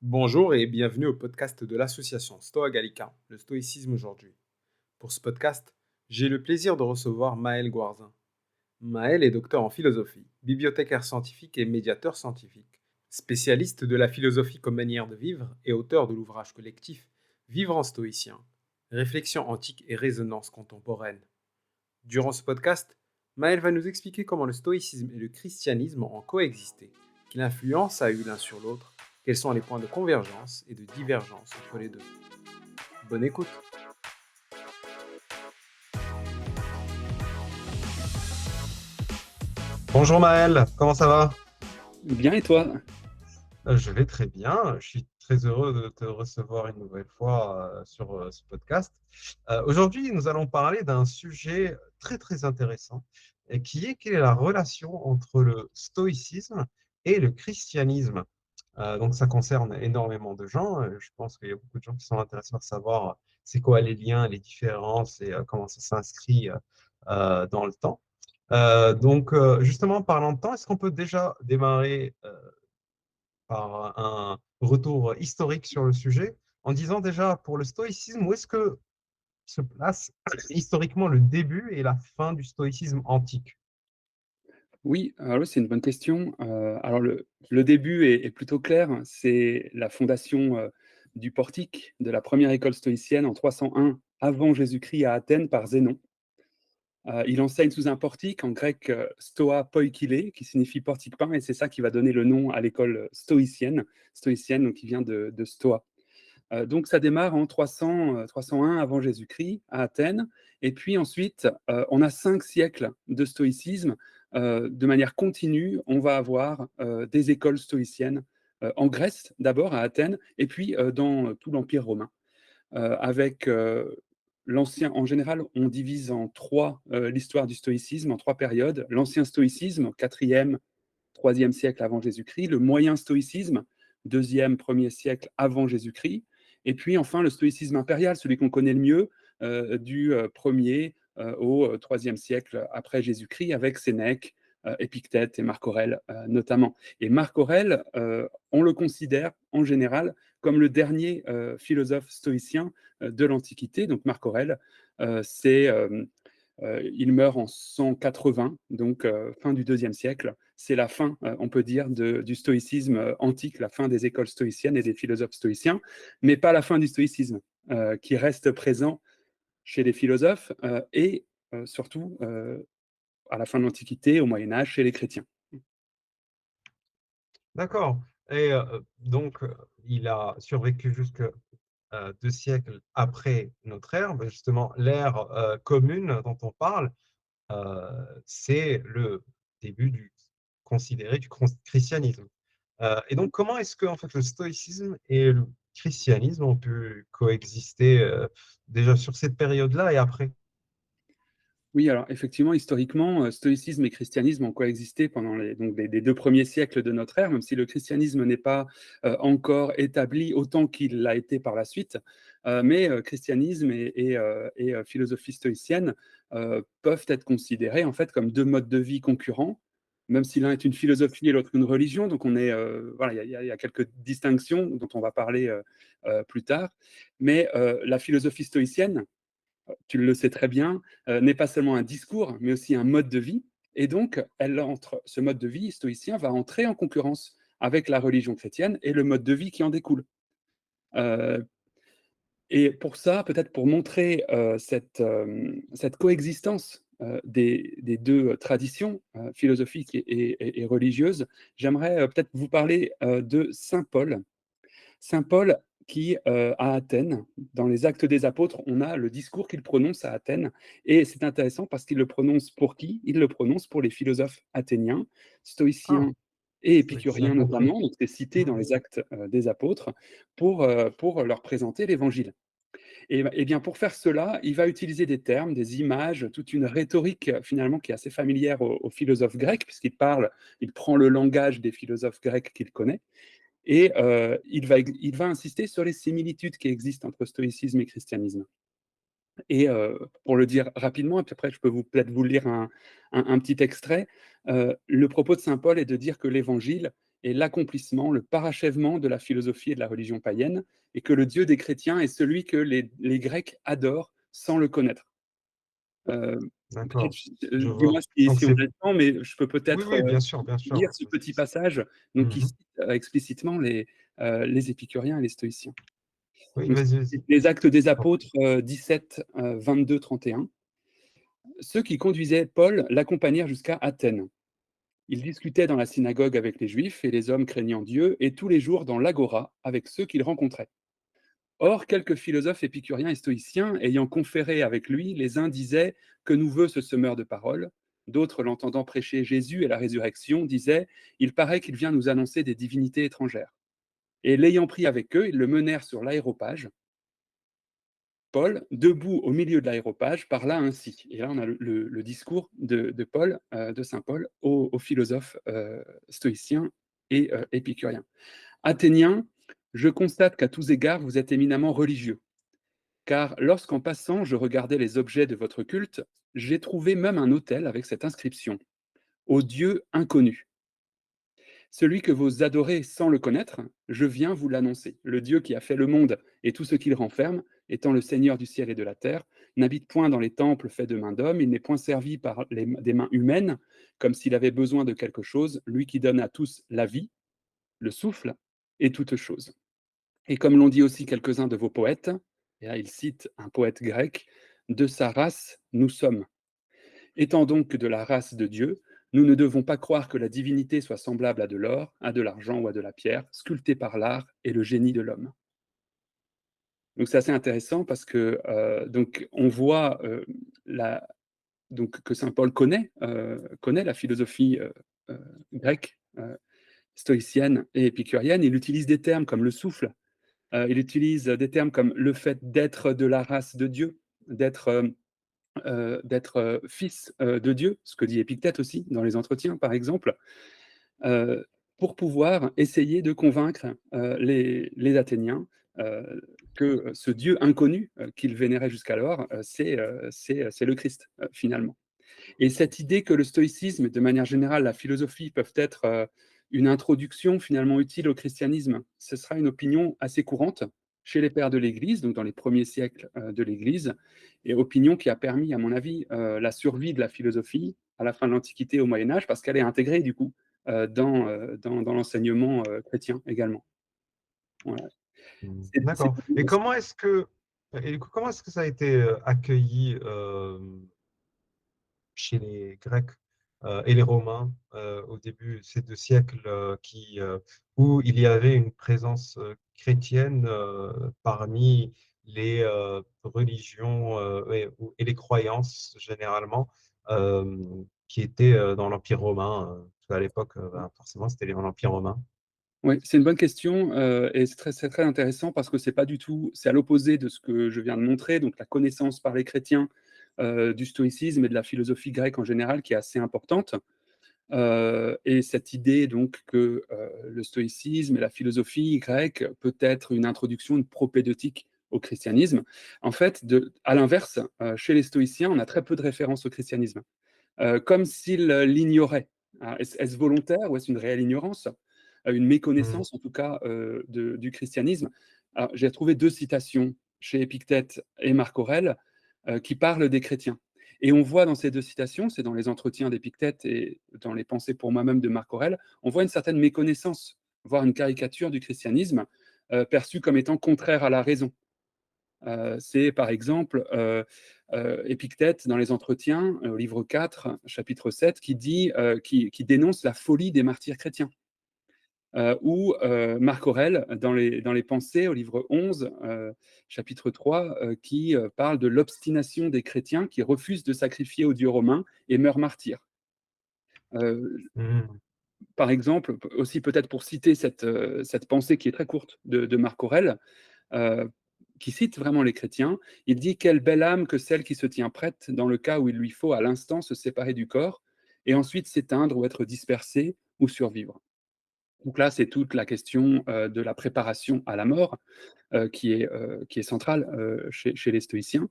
Bonjour et bienvenue au podcast de l'association Stoa Gallica, le stoïcisme aujourd'hui. Pour ce podcast, j'ai le plaisir de recevoir Maël Gouarzin. Maël est docteur en philosophie, bibliothécaire scientifique et médiateur scientifique, spécialiste de la philosophie comme manière de vivre et auteur de l'ouvrage collectif Vivre en stoïcien, réflexion antique et résonance contemporaine. Durant ce podcast, Maël va nous expliquer comment le stoïcisme et le christianisme ont coexisté, quelle influence a eu l'un sur l'autre, quels sont les points de convergence et de divergence entre les deux. Bonne écoute. Bonjour Maël, comment ça va? Bien et toi? Je vais très bien, je suis très heureux de te recevoir une nouvelle fois sur ce podcast. Aujourd'hui, nous allons parler d'un sujet très très intéressant, et qui est quelle est la relation entre le stoïcisme et le christianisme. Donc ça concerne énormément de gens. Je pense qu'il y a beaucoup de gens qui sont intéressés par savoir c'est quoi les liens, les différences et comment ça s'inscrit dans le temps. Justement, parlant de temps, est-ce qu'on peut déjà démarrer par un retour historique sur le sujet en disant déjà pour le stoïcisme, où est-ce que se place historiquement le début et la fin du stoïcisme antique? Oui, alors là, c'est une bonne question. Alors le début est plutôt clair, hein. C'est la fondation, du portique de la première école stoïcienne en 301 avant Jésus-Christ à Athènes par Zénon. Il enseigne sous un portique, en grec, stoa poikilé, qui signifie portique peint et c'est ça qui va donner le nom à l'école stoïcienne donc qui vient de Stoa. Donc ça démarre en 301 avant Jésus-Christ à Athènes et puis ensuite, on a 5 siècles de stoïcisme. De manière continue, on va avoir, des écoles stoïciennes, en Grèce d'abord, à Athènes et puis, dans tout l'Empire romain. Avec, l'ancien en général, on divise en 3 l'histoire du stoïcisme en 3 périodes. L'ancien stoïcisme, 4e, 3e siècle avant Jésus-Christ, le moyen stoïcisme, 2e, 1er siècle avant Jésus-Christ, et puis enfin le stoïcisme impérial, celui qu'on connaît le mieux, du 1er au 3e siècle après Jésus-Christ, avec Sénèque, Épictète et Marc Aurèle notamment. Et Marc Aurèle, on le considère en général comme le dernier philosophe stoïcien de l'Antiquité. Donc Marc Aurèle, il meurt en 180, donc fin du IIe siècle. C'est la fin, on peut dire, du stoïcisme antique, la fin des écoles stoïciennes et des philosophes stoïciens, mais pas la fin du stoïcisme, qui reste présent chez les philosophes et surtout à la fin de l'Antiquité, au Moyen Âge, chez les chrétiens. D'accord. Il a survécu jusque 2 siècles après notre ère. Ben, justement, l'ère commune dont on parle, c'est le début considéré du christianisme. Et donc, comment est-ce que en fait, le stoïcisme et le christianisme ont pu coexister déjà sur cette période-là et après? Oui, alors effectivement, historiquement, stoïcisme et christianisme ont coexisté pendant les 2 premiers siècles de notre ère, même si le christianisme n'est pas, encore établi autant qu'il l'a été par la suite. Mais christianisme et philosophie stoïcienne, peuvent être considérés en fait comme 2 modes de vie concurrents, même si l'un est une philosophie et l'autre une religion. Donc on est, voilà, il y a quelques distinctions dont on va parler, plus tard. Mais la philosophie stoïcienne, tu le sais très bien, n'est pas seulement un discours, mais aussi un mode de vie. Et donc, ce mode de vie stoïcien va entrer en concurrence avec la religion chrétienne et le mode de vie qui en découle. Euh, et pour ça, peut-être pour montrer cette coexistence des deux traditions philosophiques et religieuses, j'aimerais peut-être vous parler de Saint Paul. Saint Paul qui, à Athènes, dans les Actes des Apôtres, on a le discours qu'il prononce à Athènes et c'est intéressant parce qu'il le prononce pour qui? Il le prononce pour les philosophes athéniens, Ah, stoïciens et c'est bien épicuriens compris. notamment, donc c'est cité dans Mhm. les Actes, des Apôtres pour leur présenter l'Évangile. Et bien pour faire cela, il va utiliser des termes, des images, toute une rhétorique finalement qui est assez familière aux philosophes grecs il prend le langage des philosophes grecs qu'il connaît et il va insister sur les similitudes qui existent entre stoïcisme et christianisme. Et pour le dire rapidement, et puis après je peux peut-être vous lire un petit extrait. Le propos de saint Paul est de dire que l'Évangile est l'accomplissement, le parachèvement de la philosophie et de la religion païenne, et que le Dieu des chrétiens est celui que les Grecs adorent sans le connaître. Euh, D'accord, je vois. Dis-moi si, Donc si on c'est a le temps, mais je peux oui, peut-être oui, bien sûr. lire ce petit passage donc, qui Mmh. cite explicitement les épicuriens et les stoïciens. Oui, Donc, vas-y, c'est vas-y. les Actes des Je t'en prie. Apôtres 17, 22, 31. Ceux qui conduisaient Paul l'accompagnèrent jusqu'à Athènes. Il discutait dans la synagogue avec les Juifs et les hommes craignant Dieu, et tous les jours dans l'agora avec ceux qu'il rencontrait. Or, quelques philosophes épicuriens et stoïciens, ayant conféré avec lui, les uns disaient que nous veut ce semeur de paroles, d'autres, l'entendant prêcher Jésus et la résurrection, disaient il paraît qu'il vient nous annoncer des divinités étrangères. Et l'ayant pris avec eux, ils le menèrent sur l'aéropage. Paul, debout au milieu de l'aéropage, parla ainsi. Et là, on a le discours de Paul, de saint Paul, aux philosophes stoïciens et épicuriens. Athéniens, je constate qu'à tous égards, vous êtes éminemment religieux. Car lorsqu'en passant, je regardais les objets de votre culte, j'ai trouvé même un autel avec cette inscription au Dieu inconnu. Celui que vous adorez sans le connaître, je viens vous l'annoncer. Le Dieu qui a fait le monde et tout ce qu'il renferme, étant le Seigneur du ciel et de la terre, n'habite point dans les temples faits de mains d'hommes, il n'est point servi par des mains humaines, comme s'il avait besoin de quelque chose, lui qui donne à tous la vie, le souffle et toutes choses. Et comme l'ont dit aussi quelques-uns de vos poètes, et là il cite un poète grec, de sa race nous sommes. Étant donc de la race de Dieu, nous ne devons pas croire que la divinité soit semblable à de l'or, à de l'argent ou à de la pierre, sculptée par l'art et le génie de l'homme. Donc c'est assez intéressant parce que donc on voit donc que saint Paul connaît la philosophie grecque, stoïcienne et épicurienne. Il utilise des termes comme le souffle, il utilise des termes comme le fait d'être de la race de Dieu, d'être fils de Dieu, ce que dit Épictète aussi dans les entretiens, par exemple, euh, pour pouvoir essayer de convaincre les Athéniens que ce Dieu inconnu qu'ils vénéraient jusqu'alors, c'est le Christ, finalement. Et cette idée que le stoïcisme, et de manière générale la philosophie, peuvent être une introduction finalement utile au christianisme, ce sera une opinion assez courante chez les pères de l'Église, donc dans les premiers siècles de l'Église, et opinion qui a permis, à mon avis, la survie de la philosophie à la fin de l'Antiquité au Moyen Âge, parce qu'elle est intégrée, du coup, dans l'enseignement chrétien également. Voilà. C'est D'accord. Et comment est-ce que ça a été accueilli chez les Grecs et les Romains au début, ces 2 siècles où il y avait une présence chrétienne parmi les religions et les croyances généralement qui étaient dans l'Empire romain. Parce qu'à l'époque, ben, forcément, c'était l'Empire romain. Oui, c'est une bonne question et c'est très intéressant parce que c'est à l'opposé de ce que je viens de montrer, donc la connaissance par les chrétiens du stoïcisme et de la philosophie grecque en général qui est assez importante. Et cette idée donc que le stoïcisme et la philosophie grecque peut être une introduction, une propédeutique au christianisme. En fait, à l'inverse, chez les stoïciens, on a très peu de références au christianisme, comme s'ils l'ignoraient. Est-ce volontaire ou est-ce une réelle ignorance? Une Mhm. méconnaissance en tout cas du christianisme. Alors, j'ai trouvé deux citations chez Épictète et Marc Aurèle qui parlent des chrétiens. Et on voit dans ces deux citations, c'est dans les entretiens d'Épictète et dans les pensées pour moi-même de Marc Aurèle, on voit une certaine méconnaissance, voire une caricature du christianisme perçue comme étant contraire à la raison. C'est par exemple Épictète dans les entretiens, au livre 4, chapitre 7, qui dénonce la folie des martyrs chrétiens. Ou Marc Aurèle dans les Pensées, au livre 11, chapitre 3, qui parle de l'obstination des chrétiens qui refusent de sacrifier aux dieux romains et meurent martyrs. Euh, Mhm. Par exemple, aussi peut-être pour citer cette pensée qui est très courte de Marc Aurèle, euh, qui cite vraiment les chrétiens, il dit quelle belle âme que celle qui se tient prête dans le cas où il lui faut à l'instant se séparer du corps et ensuite s'éteindre ou être dispersé ou survivre. Donc là, c'est toute la question de la préparation à la mort qui est centrale chez les stoïciens.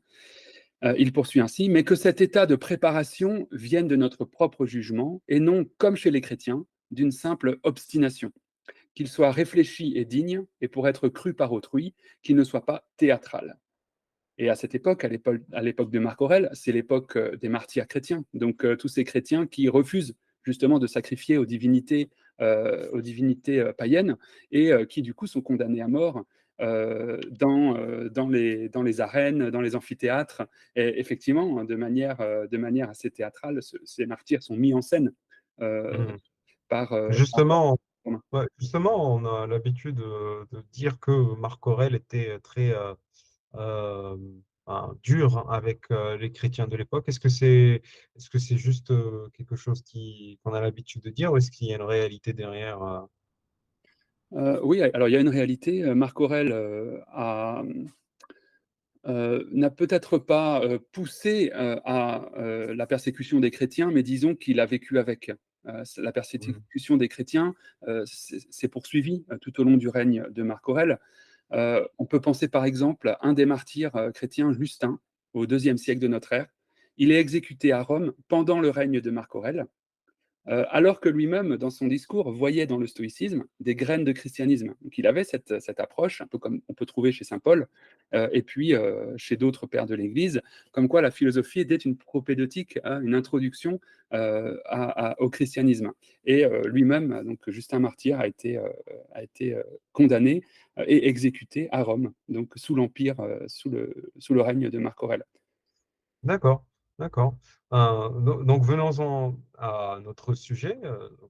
Il poursuit ainsi, mais que cet état de préparation vienne de notre propre jugement et non, comme chez les chrétiens, d'une simple obstination. qu'il soit réfléchi et digne, et pour être cru par autrui, qu'il ne soit pas théâtral. Et à cette époque, à l'époque de Marc Aurèle, c'est l'époque des martyrs chrétiens. Donc tous ces chrétiens qui refusent justement de sacrifier aux divinités païennes, et qui du coup sont condamnés à mort dans les arènes, dans les amphithéâtres. Et effectivement, de manière assez théâtrale, ces martyrs sont mis en scène euh, Mhm. par Justement, Romain. ouais, justement, on a l'habitude de dire que Marc Aurèle était très euh, dur avec les chrétiens de l'époque. Est-ce que c'est juste quelque chose qu'on a l'habitude de dire ou est-ce qu'il y a une réalité derrière Oui, alors il y a une réalité. Marc Aurèle n'a peut-être pas poussé à la persécution des chrétiens, mais disons qu'il a vécu avec. La Mhm. persécution des chrétiens s'est poursuivie tout au long du règne de Marc Aurèle. On peut penser par exemple à un des martyrs chrétiens, Justin, au IIe siècle de notre ère. Il est exécuté à Rome pendant le règne de Marc Aurèle. Alors que lui-même, dans son discours, voyait dans le stoïcisme des graines de christianisme. Donc il avait cette approche, un peu comme on peut trouver chez saint Paul, et puis chez d'autres pères de l'Église, comme quoi la philosophie était une propédeutique, hein, une introduction au christianisme. Et lui-même, donc Justin Martyr, a été condamné et exécuté à Rome, donc sous l'Empire, sous le règne de Marc Aurèle. D'accord, d'accord. Donc, venons-en à notre sujet.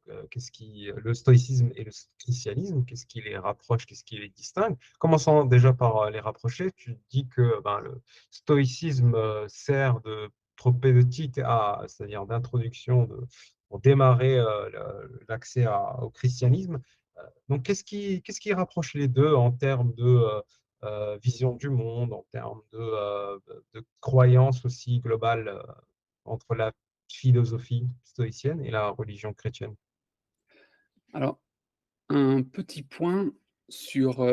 Le stoïcisme et le christianisme, qu'est-ce qui les rapproche, qu'est-ce qui les distingue? Commençons déjà par les rapprocher. Tu dis que le stoïcisme sert de propédeutique c'est-à-dire d'introduction pour démarrer au christianisme. Donc, qu'est-ce qui rapproche les deux en termes de vision du monde, en termes de croyance aussi globale entre la philosophie stoïcienne et la religion chrétienne. Alors, un petit point sur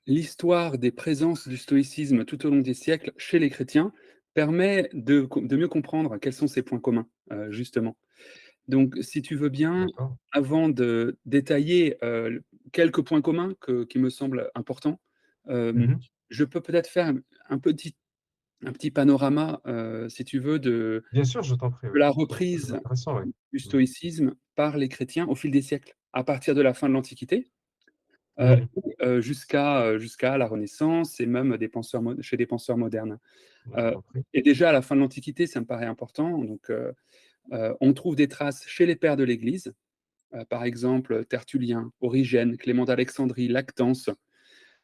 l'histoire des présences du stoïcisme tout au long des siècles chez les chrétiens permet de mieux comprendre quels sont ces points communs, justement. Donc, si tu veux bien, D'accord? avant de détailler quelques points communs qui me semblent importants, euh, Mhm. je peux peut-être faire un petit panorama, si tu veux, Bien sûr, je t'en prie, de oui. la C'est très reprise intéressant, oui. du Mhm. stoïcisme par les chrétiens au fil des siècles, à partir de la fin de l'Antiquité Mhm. jusqu'à la Renaissance et même chez des penseurs modernes. Je Euh, t'en prie. et déjà à la fin de l'Antiquité, ça me paraît important. Donc, on trouve des traces chez les pères de l'Église, par exemple Tertullien, Origène, Clément d'Alexandrie, Lactance.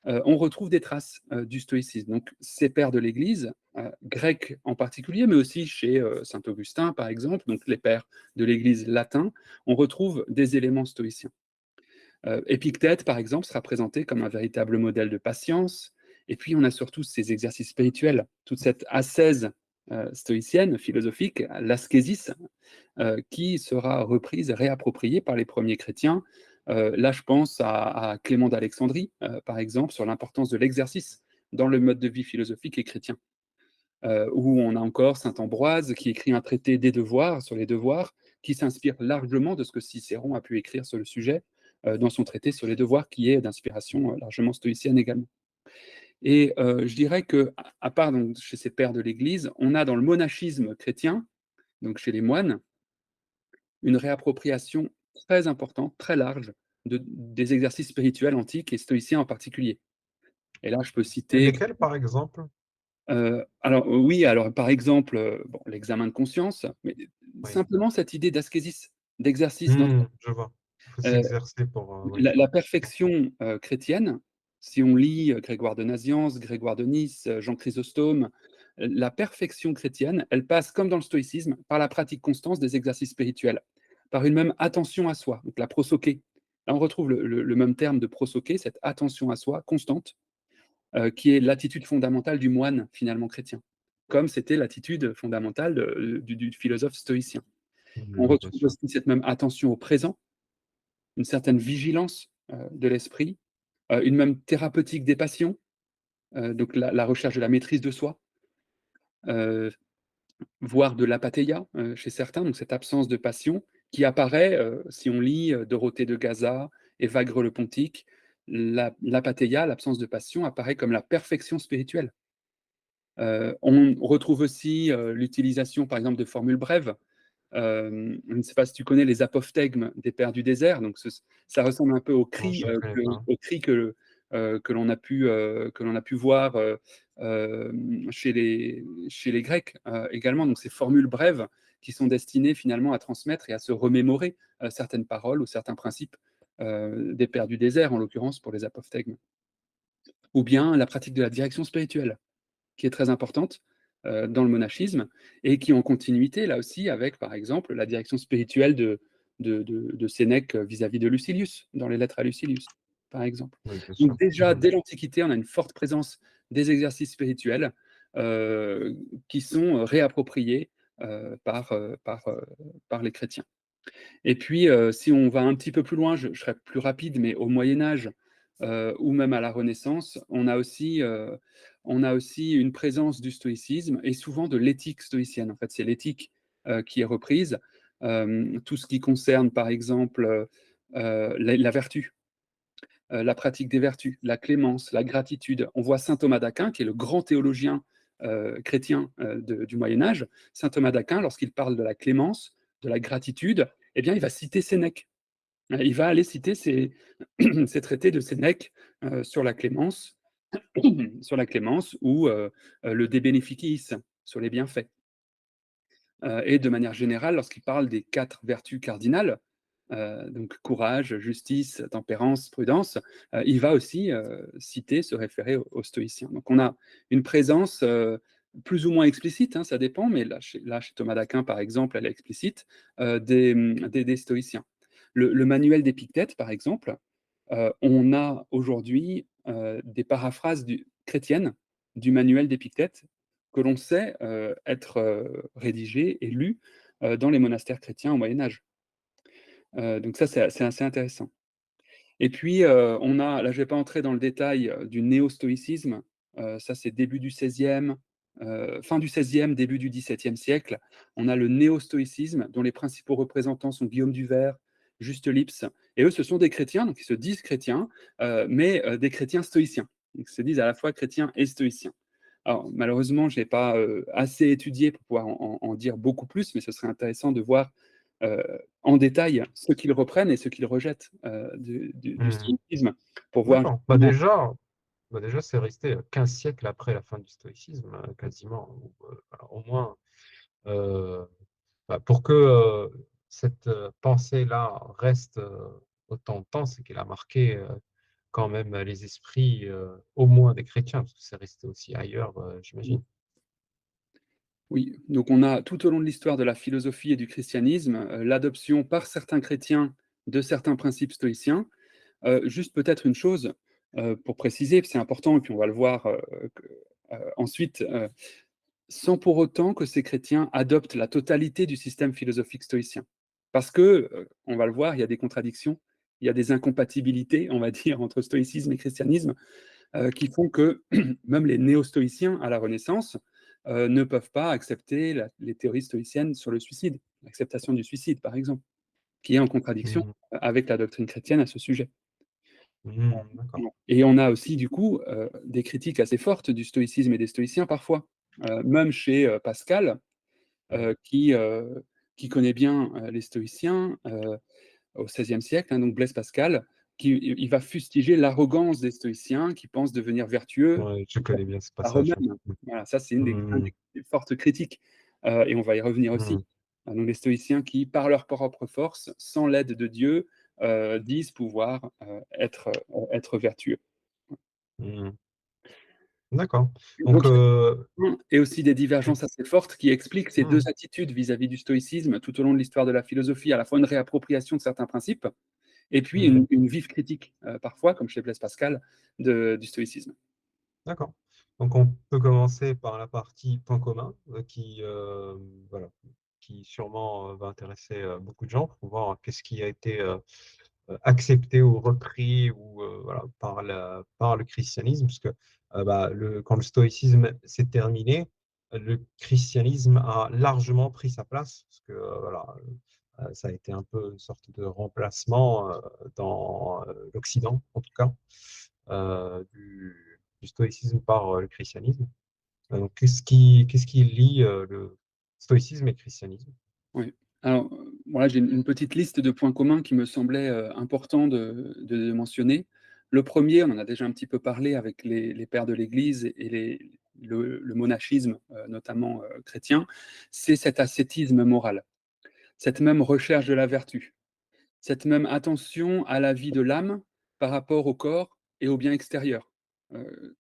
On retrouve des traces du stoïcisme. Donc, ces pères de l'Église, grecs en particulier, mais aussi chez saint Augustin, par exemple, donc les pères de l'Église latins, on retrouve des éléments stoïciens. Épictète, par exemple, sera présenté comme un véritable modèle de patience. Et puis, on a surtout ces exercices spirituels, toute cette ascèse stoïcienne, philosophique, l'ascésis, qui sera reprise, réappropriée par les premiers chrétiens. Là, je pense à Clément d'Alexandrie, par exemple, sur l'importance de l'exercice dans le mode de vie philosophique et chrétien. Où on a encore saint Ambroise qui écrit un traité des devoirs, sur les devoirs, qui s'inspire largement de ce que Cicéron a pu écrire sur le sujet dans son traité sur les devoirs, qui est d'inspiration largement stoïcienne également. Et je dirais que, à part donc, chez ces pères de l'Église, on a dans le monachisme chrétien, donc chez les moines, une réappropriation très importante, très large, des exercices spirituels antiques et stoïciens en particulier. Et là, je peux citer Lesquels, par exemple? alors oui, alors par exemple, bon, l'examen de conscience, mais Oui. simplement cette idée d'ascésis, d'exercice Je vois. Il faut heu, s'exercer pour... oui, la je comprends. perfection, chrétienne, si on lit, Grégoire de Nazianze, Grégoire de Nice, Jean Chrysostome, la perfection chrétienne, elle passe comme dans le stoïcisme, par la pratique constante des exercices spirituels, par une même attention à soi, donc la prosoché. Là, on retrouve le même terme de prosoché, cette attention à soi constante, qui est l'attitude fondamentale du moine, finalement, chrétien, comme c'était l'attitude fondamentale du philosophe stoïcien. On Oui, bien retrouve sûr. aussi cette même attention au présent, une certaine vigilance de l'esprit, une même thérapeutique des passions, donc la recherche de la maîtrise de soi, euh, voire de l'apatheia chez certains, donc cette absence de passion qui apparaît si on lit Dorothée de Gaza Évagre le Pontique, l'apatheia, l'absence de passion, apparaît comme la perfection spirituelle. On retrouve aussi l'utilisation, par exemple, de formules brèves. Je ne sais pas si tu connais les apophthegmes des pères du désert, donc ça ressemble un peu aux Non, cris, je ne connais pas. que l'on a pu voir chez les Grecs également. Donc ces formules brèves qui sont destinées finalement à transmettre et à se remémorer certaines paroles ou certains principes des pères du désert, en l'occurrence pour les apophthegmes. Ou bien la pratique de la direction spirituelle qui est très importante dans le monachisme et qui est en continuité, là aussi, avec, par exemple, la direction spirituelle de Sénèque vis-à-vis de Lucilius, dans les lettres à Lucilius, par exemple. Oui, bien sûr. Donc déjà, Mhm. dès l'Antiquité, on a une forte présence des exercices spirituels qui sont réappropriés par les chrétiens. Et puis, si on va un petit peu plus loin, je serai plus rapide, mais au Moyen Âge, ou même à la Renaissance, on a aussi une présence du stoïcisme et souvent de l'éthique stoïcienne. En fait, c'est l'éthique, qui est reprise. Tout ce qui concerne, par exemple, la vertu, la pratique des vertus, la clémence, la gratitude. On voit saint Thomas d'Aquin, qui est le grand théologien, chrétien, du Moyen Âge. Saint Thomas d'Aquin, lorsqu'il parle de la clémence, de la gratitude, eh bien, il va citer Sénèque. Il va aller citer ces ces traités de Sénèque, sur la clémence sur la clémence ou le De Beneficiis, sur les bienfaits. Et de manière générale, lorsqu'il parle des 4 vertus cardinales, donc courage, justice, tempérance, prudence, il va aussi citer, se référer aux stoïciens. Donc on a une présence plus ou moins explicite, hein, ça dépend, mais chez Thomas d'Aquin, par exemple, elle est explicite, des stoïciens. Le manuel d'Épictète, par exemple, on a aujourd'hui des paraphrases chrétiennes du manuel d'Épictète que l'on sait être rédigées et lues dans les monastères chrétiens au Moyen Âge. Donc ça, c'est assez intéressant. Et puis, on a, là je ne vais pas entrer dans le détail du néo-stoïcisme, ça c'est début du XVIe, fin du XVIe, début du XVIIe siècle. On a le néo-stoïcisme, dont les principaux représentants sont Guillaume du Vers, Juste Lipse, et eux ce sont des chrétiens, donc ils se disent chrétiens, mais des chrétiens stoïciens. Donc ils se disent à la fois chrétiens et stoïciens. Alors malheureusement, je n'ai pas assez étudié pour pouvoir en dire beaucoup plus, mais ce serait intéressant de voir euh, en détail ce qu'ils reprennent et ce qu'ils rejettent du Mhm. stoïcisme pour voir D'accord. justement. Bah déjà c'est resté 15 siècles après la fin du stoïcisme, quasiment, ou, voilà, au moins. euh, pour que cette pensée-là reste autant de temps, c'est qu'elle a marqué quand même les esprits, au moins des chrétiens, parce que c'est resté aussi ailleurs, j'imagine. Oui, donc on a tout au long de l'histoire de la philosophie et du christianisme l'adoption par certains chrétiens de certains principes stoïciens. Juste peut-être une chose pour préciser, c'est important, et puis on va le voir ensuite, sans pour autant que ces chrétiens adoptent la totalité du système philosophique stoïcien. Parce que, on va le voir, il y a des contradictions, il y a des incompatibilités, on va dire, entre stoïcisme et christianisme, qui font que même les néo-stoïciens à la Renaissance ne peuvent pas accepter les théories stoïciennes sur le suicide, l'acceptation du suicide, par exemple, qui est en contradiction Mhm. avec la doctrine chrétienne à ce sujet. Mhm, d'accord. Et on a aussi, du coup, des critiques assez fortes du stoïcisme et des stoïciens parfois. Même chez Pascal, Mhm. qui connaît bien les stoïciens au XVIe siècle, hein, donc Blaise Pascal, il va fustiger l'arrogance des stoïciens qui pensent devenir vertueux Ouais, je connais bien ce par passage. eux-mêmes. Voilà, ça c'est un Mhm. des fortes critiques, et on va y revenir aussi. Mhm. Donc les stoïciens qui, par leur propre force, sans l'aide de Dieu, disent pouvoir être vertueux. Mhm. D'accord. Donc Donc, et aussi des divergences assez fortes qui expliquent ces deux mhm. attitudes vis-à-vis du stoïcisme tout au long de l'histoire de la philosophie, à la fois une réappropriation de certains principes, et puis Mhm. une vive critique, parfois, comme chez Blaise Pascal, du stoïcisme. D'accord. Donc, on peut commencer par la partie point commun voilà, qui sûrement va intéresser beaucoup de gens pour voir qu'est-ce qui a été accepté ou repris ou, voilà, par le christianisme, parce que quand le stoïcisme s'est terminé, le christianisme a largement pris sa place, parce que voilà, Ça a été un peu une sorte de remplacement dans l'Occident, en tout cas, du stoïcisme par le christianisme. Donc, qu'est-ce qui lie le stoïcisme et le christianisme? Oui. Alors, voilà, j'ai une petite liste de points communs qui me semblait, important de mentionner. Le premier, on en a déjà un petit peu parlé avec les pères de l'Église et le monachisme, notamment, chrétien, c'est cet ascétisme moral, cette même recherche de la vertu, cette même attention à la vie de l'âme par rapport au corps et au bien extérieur. Heu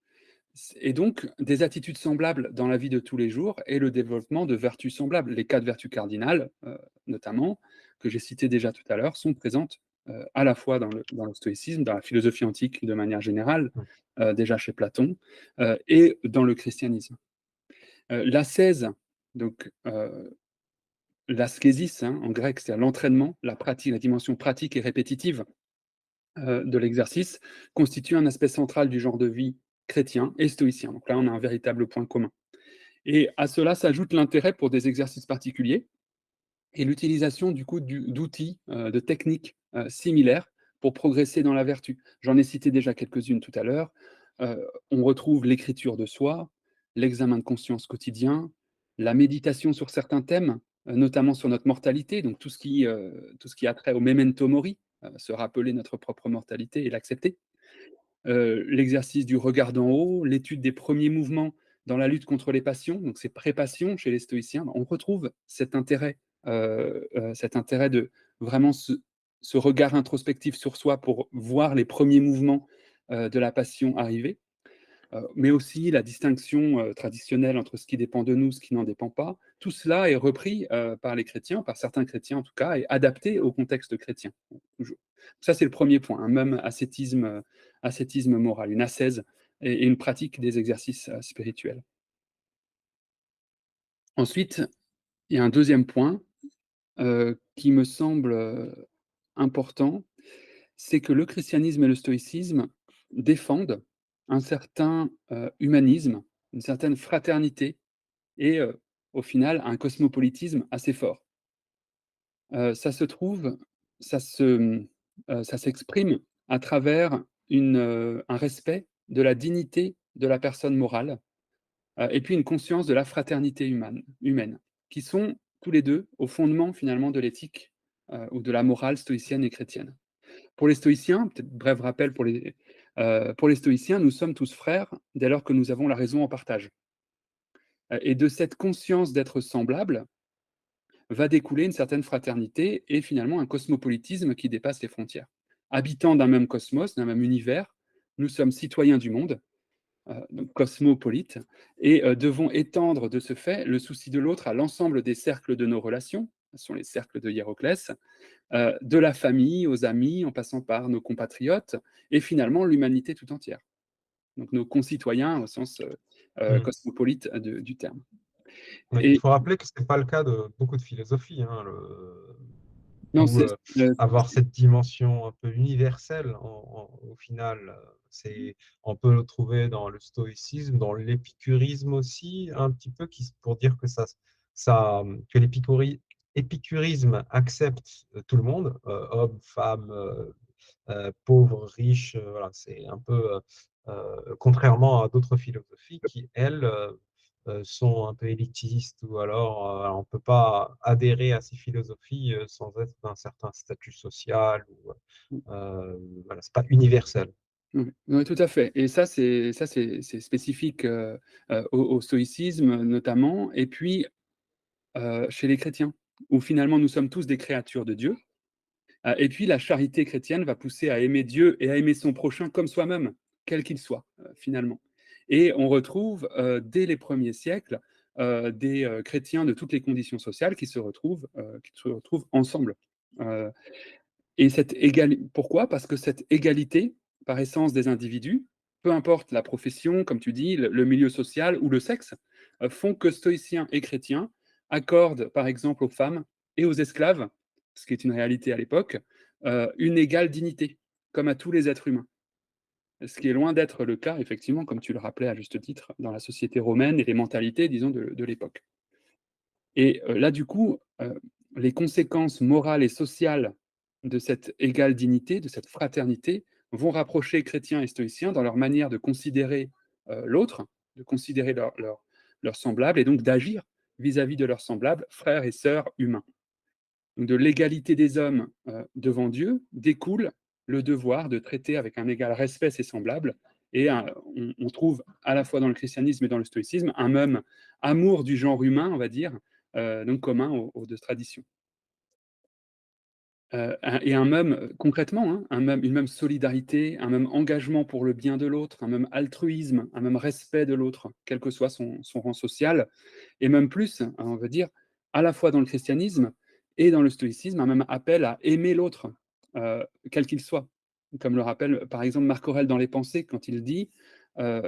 et donc, des attitudes semblables dans la vie de tous les jours et le développement de vertus semblables. Les 4 vertus cardinales, notamment, que j'ai citées déjà tout à l'heure, sont présentes, à la fois dans le stoïcisme, dans la philosophie antique de manière générale, Mmh. déjà chez Platon, et dans le christianisme. L'ascèse, donc, l'askésis, hein, en grec, c'est l'entraînement, la pratique, la dimension pratique et répétitive de l'exercice, constitue un aspect central du genre de vie chrétien et stoïcien. Donc là, on a un véritable point commun. Et à cela s'ajoute l'intérêt pour des exercices particuliers et l'utilisation du coup d'outils, de techniques similaires pour progresser dans la vertu. J'en ai cité déjà quelques-unes tout à l'heure. On retrouve l'écriture de soi, l'examen de conscience quotidien, la méditation sur certains thèmes, notamment sur notre mortalité, donc tout ce qui a trait au memento mori, se rappeler notre propre mortalité et l'accepter. L'exercice du regard d'en haut, l'étude des premiers mouvements dans la lutte contre les passions, donc ces pré-passions chez les stoïciens, on retrouve cet intérêt de vraiment ce regard introspectif sur soi pour voir les premiers mouvements, de la passion arriver. Mais aussi la distinction, traditionnelle entre ce qui dépend de nous, ce qui n'en dépend pas. Tout cela est repris, par les chrétiens, par certains chrétiens en tout cas, et adapté au contexte chrétien, toujours. Ça, c'est le premier point, un même ascétisme moral, une ascèse et une pratique des exercices, spirituels. Ensuite, il y a un deuxième point, qui me semble, important, c'est que le christianisme et le stoïcisme défendent un certain, humanisme, une certaine fraternité et au final, un cosmopolitisme assez fort. Ça se trouve ça se, ça s'exprime à travers un respect de la dignité de la personne morale, et puis une conscience de la fraternité humaine, qui sont tous les 2 au fondement finalement de l'éthique, ou de la morale stoïcienne et chrétienne. Pour les stoïciens, peut-être bref rappel pour les stoïciens, nous sommes tous frères dès lors que nous avons la raison en partage. Et de cette conscience d'être semblables, va découler une certaine fraternité et finalement un cosmopolitisme qui dépasse les frontières. Habitants d'un même cosmos, d'un même univers, nous sommes citoyens du monde, donc cosmopolites, et devons étendre de ce fait le souci de l'autre à l'ensemble des cercles de nos relations, ce sont les cercles de Hiéroclès, de la famille aux amis, en passant par nos compatriotes, et finalement l'humanité tout entière. Donc nos concitoyens au sens Mmh. cosmopolite du terme. Oui, il Et faut rappeler que ce n'est pas le cas de beaucoup de philosophies, hein, non, où c'est avoir cette dimension un peu universelle, au final, on peut le trouver dans le stoïcisme, dans l'épicurisme aussi, un petit peu, pour dire que que l'épicurisme accepte tout le monde, hommes, femmes, pauvres, riches, voilà, c'est un peu contrairement à d'autres philosophies qui, elles, sont un peu élitistes ou alors on ne peut pas adhérer à ces philosophies sans être d'un certain statut social ou voilà, c'est pas universel. oui, oui, tout à fait et ça c'est spécifique, au stoïcisme notamment et puis, chez les chrétiens, où finalement nous sommes tous des créatures de Dieu, et puis la charité chrétienne va pousser à aimer Dieu et à aimer son prochain comme soi-même, quel qu'il soit, finalement et on retrouve, dès les premiers siècles, des, chrétiens de toutes les conditions sociales qui se retrouvent ensemble, heu et pourquoi? Parce que cette égalité, par essence des individus, peu importe la profession, comme tu dis, le milieu social ou le sexe, font que stoïciens et chrétiens accordent, par exemple, aux femmes et aux esclaves, ce qui est une réalité à l'époque, une égale dignité, comme à tous les êtres humains. Ce qui est loin d'être le cas, effectivement, comme tu le rappelais à juste titre, dans la société romaine et les mentalités, disons, de l'époque. Et là, du coup, les conséquences morales et sociales de cette égale dignité, de cette fraternité, vont rapprocher chrétiens et stoïciens dans leur manière de considérer l'autre, de considérer leurs semblables et donc d'agir vis-à-vis de leurs semblables, frères et sœurs humains. Donc de l'égalité des hommes devant Dieu découle le devoir de traiter avec un égal respect ses semblables. Et on trouve à la fois dans le christianisme et dans le stoïcisme un même amour du genre humain, on va dire, donc commun aux deux traditions. Et un même, concrètement, hein, une même solidarité, un même engagement pour le bien de l'autre, un même altruisme, un même respect de l'autre, quel que soit son rang social, et même plus, hein, on veut dire, à la fois dans le christianisme et dans le stoïcisme, un même appel à aimer l'autre, quel qu'il soit. Comme le rappelle, par exemple, Marc Aurèle dans Les Pensées, quand il dit,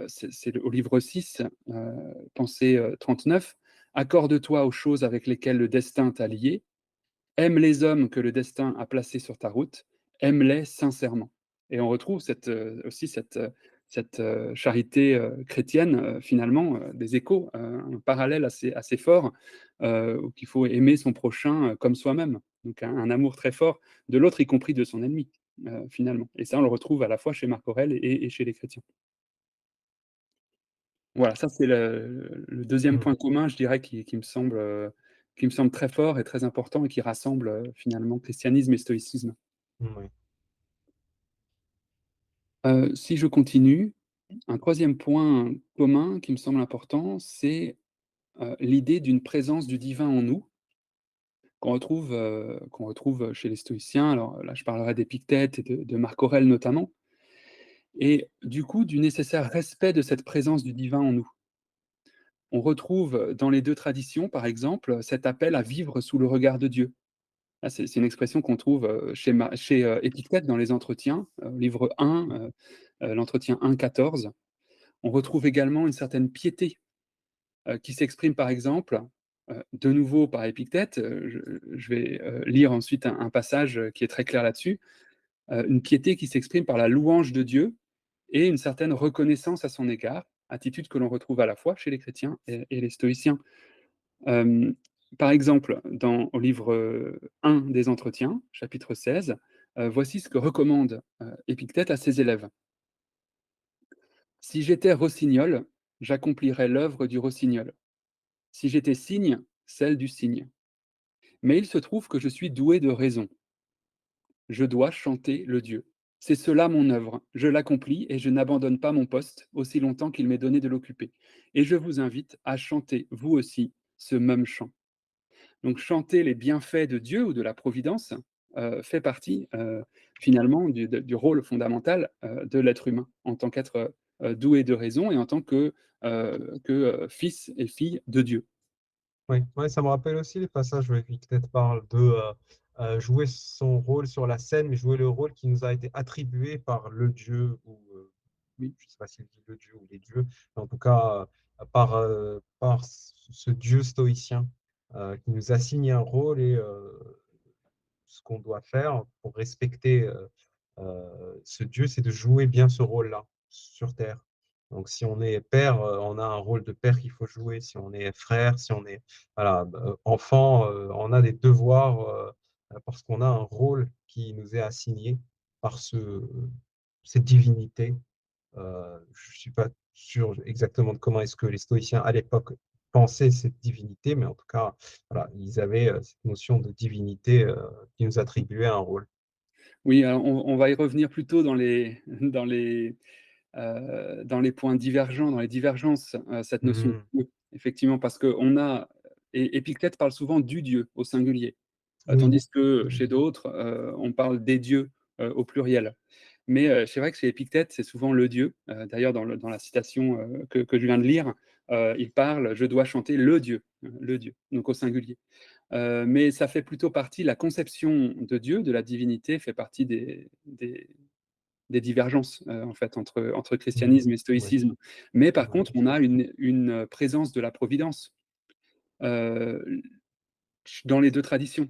c'est au livre 6, Pensée 39, «Accorde-toi aux choses avec lesquelles le destin t'a lié, aime les hommes que le destin a placés sur ta route, aime-les sincèrement». Et on retrouve aussi cette charité chrétienne, finalement, des échos, un parallèle assez fort, qu'il faut aimer son prochain comme soi-même. Donc un amour très fort de l'autre, y compris de son ennemi, finalement. Et ça, on le retrouve à la fois chez Marc Aurèle et chez les chrétiens. Voilà, ça c'est le 2e Mmh. point commun, je dirais, qui me semble très fort et très important et qui rassemble, finalement christianisme et stoïcisme. Oui. Si je continue, un 3e point commun qui me semble important, c'est, l'idée d'une présence du divin en nous, qu'on retrouve chez les stoïciens. Alors là, je parlerai d'Épictète et de Marc Aurèle notamment, et du coup, du nécessaire respect de cette présence du divin en nous. On retrouve dans les 2 traditions, par exemple, cet appel à vivre sous le regard de Dieu. Ah, c'est une expression qu'on trouve, chez Épictète dans les Entretiens, livre 1, l'entretien 1,14. On retrouve également une certaine piété, qui s'exprime par exemple, de nouveau par Épictète, je vais, lire ensuite un passage, qui est très clair là-dessus. Une piété qui s'exprime par la louange de Dieu et une certaine reconnaissance à son égard, attitude que l'on retrouve à la fois chez les chrétiens et les stoïciens. Hem, Par exemple, au livre, 1 des Entretiens, chapitre 16, voici ce que recommande, Épictète à ses élèves: «Si j'étais rossignol, j'accomplirais l'œuvre du rossignol. Si j'étais cygne, celle du cygne. Mais il se trouve que je suis doué de raison. Je dois chanter le Dieu. C'est cela mon œuvre. Je l'accomplis et je n'abandonne pas mon poste aussi longtemps qu'il m'est donné de l'occuper. Et je vous invite à chanter, vous aussi, ce même chant.» Donc chanter les bienfaits de Dieu ou de la providence, fait partie, finalement du rôle fondamental, de l'être humain en tant qu'être, doué de raison et en tant fils et fille de Dieu. Oui, ouais, ça me rappelle aussi les passages où Épictète parle de jouer son rôle sur la scène, mais jouer le rôle qui nous a été attribué par le Dieu, ou Oui. je ne sais pas s'il dit le Dieu ou les dieux, mais en tout cas par ce Dieu stoïcien qui nous assigne un rôle, et ce qu'on doit faire pour respecter ce Dieu, c'est de jouer bien ce rôle-là sur Terre. Donc, si on est père, on a un rôle de père qu'il faut jouer. Si on est frère, si on est voilà, enfant, on a des devoirs parce qu'on a un rôle qui nous est assigné par cette divinité. Je ne suis pas sûr exactement de comment est-ce que les stoïciens à l'époque pensaient cette divinité, mais en tout cas, voilà, ils avaient cette notion de divinité qui nous attribuait un rôle. Oui, alors on va y revenir plutôt dans les points divergents, dans les divergences, cette notion de Mhm. Dieu, effectivement, parce qu'on a et Épictète parle souvent du Dieu au singulier. Oui. Tandis que chez d'autres, on parle des dieux, au pluriel. Mais, c'est vrai que chez Épictète, c'est souvent le Dieu. D'ailleurs dans la citation, que je viens de lire, il parle: «Je dois chanter le Dieu», donc au singulier. Mais ça fait plutôt partie la conception de Dieu, de la divinité, fait partie des divergences, en fait, entre Mhm. christianisme et Oui, stoïcisme. Mais par oui. contre, on a une présence de la providence. Heu Dans les 2 traditions.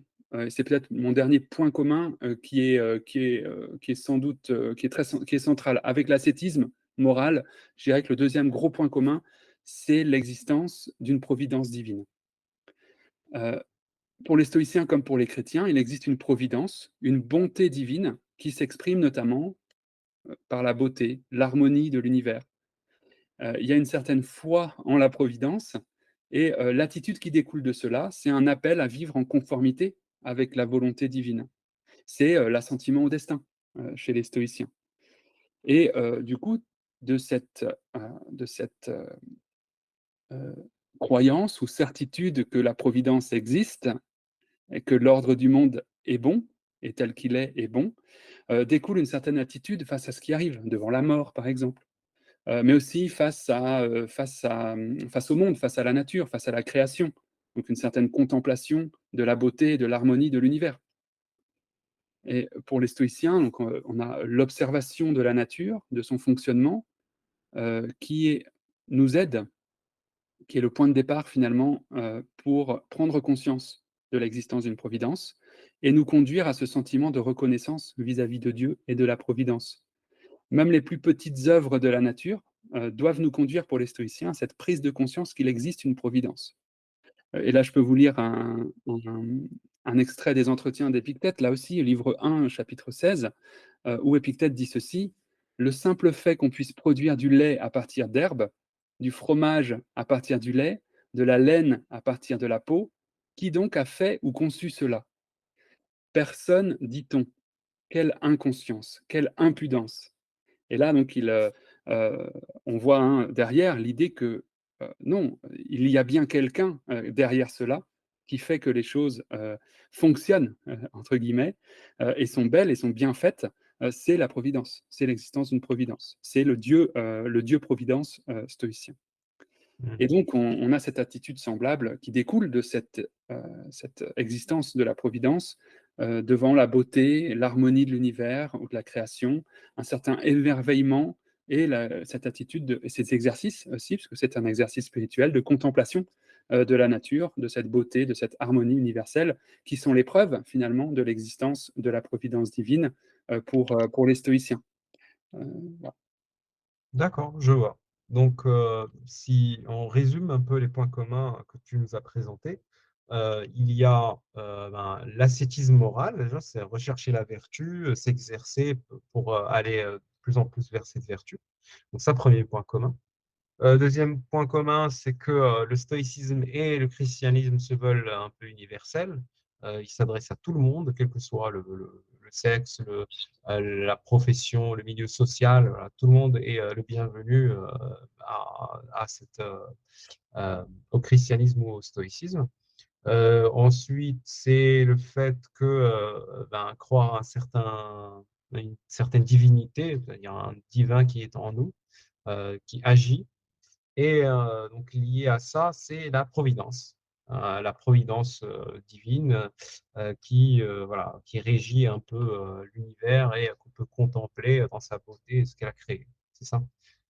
C'est peut-être mon dernier point commun, qui est sans doute, qui est central. Avec l'ascétisme moral, je dirais que le deuxième gros point commun, c'est l'existence d'une providence divine. Heu, Pour les stoïciens comme pour les chrétiens, il existe une providence, une bonté divine qui s'exprime notamment par la beauté, l'harmonie de l'univers. Il y a une certaine foi en la providence et l'attitude qui découle de cela, c'est un appel à vivre en conformité avec la volonté divine. C'est l'assentiment au destin chez les stoïciens. Et du coup, de cette, de cette croyance ou certitude que la providence existe et que l'ordre du monde est bon, et tel qu'il est bon, découle une certaine attitude face à ce qui arrive, devant la mort par exemple, mais aussi face au monde, face à la nature, face à la création. Donc une certaine contemplation de la beauté et de l'harmonie de l'univers. Et pour les stoïciens, donc, on a l'observation de la nature, de son fonctionnement, qui nous aide, qui est le point de départ finalement, pour prendre conscience de l'existence d'une providence et nous conduire à ce sentiment de reconnaissance vis-à-vis de Dieu et de la providence. Même les plus petites œuvres de la nature, doivent nous conduire pour les stoïciens à cette prise de conscience qu'il existe une providence. Et là, je peux vous lire un extrait des Entretiens d'Épictète, là aussi, livre 1, chapitre 16, où Épictète dit ceci: «Le simple fait qu'on puisse produire du lait à partir d'herbes, du fromage à partir du lait, de la laine à partir de la peau, qui donc a fait ou conçu cela? Personne, dit-on. Quelle inconscience, quelle impudence!» Et là, donc, heu, on voit, hein, derrière l'idée que, non, il y a bien quelqu'un, derrière cela, qui fait que les choses, «fonctionnent», entre guillemets, et sont belles et sont bien faites, c'est la providence, c'est l'existence d'une providence. C'est le Dieu providence, stoïcien. Et Mhm. donc on a cette attitude semblable qui découle de cette existence de la providence, devant la beauté, l'harmonie de l'univers ou de la création, un certain émerveillement et cette attitude et ces exercices aussi, parce que c'est un exercice spirituel de contemplation, de la nature, de cette beauté, de cette harmonie universelle, qui sont les preuves finalement de l'existence de la providence divine, pour les stoïciens. Heu, voilà. D'accord, je vois. Donc, si on résume un peu les points communs que tu nous as présentés, il y a ben, l'ascétisme moral, déjà, c'est rechercher la vertu, s'exercer pour aller de plus en plus vers cette vertu. Donc, ça, premier point commun. Deuxième point commun, c'est que le stoïcisme et le christianisme se veulent un peu universels. Ils s'adressent à tout le monde, quel que soit le sexe, la profession, le milieu social. Voilà, tout le monde est le bienvenu à au christianisme ou au stoïcisme. Ensuite, c'est le fait que ben, croire à une certaine divinité, c'est-à-dire un divin qui est en nous, qui agit et donc lié à ça, c'est la providence divine voilà, qui régit un peu l'univers et qu'on peut contempler dans sa beauté ce qu'elle a créé. C'est ça.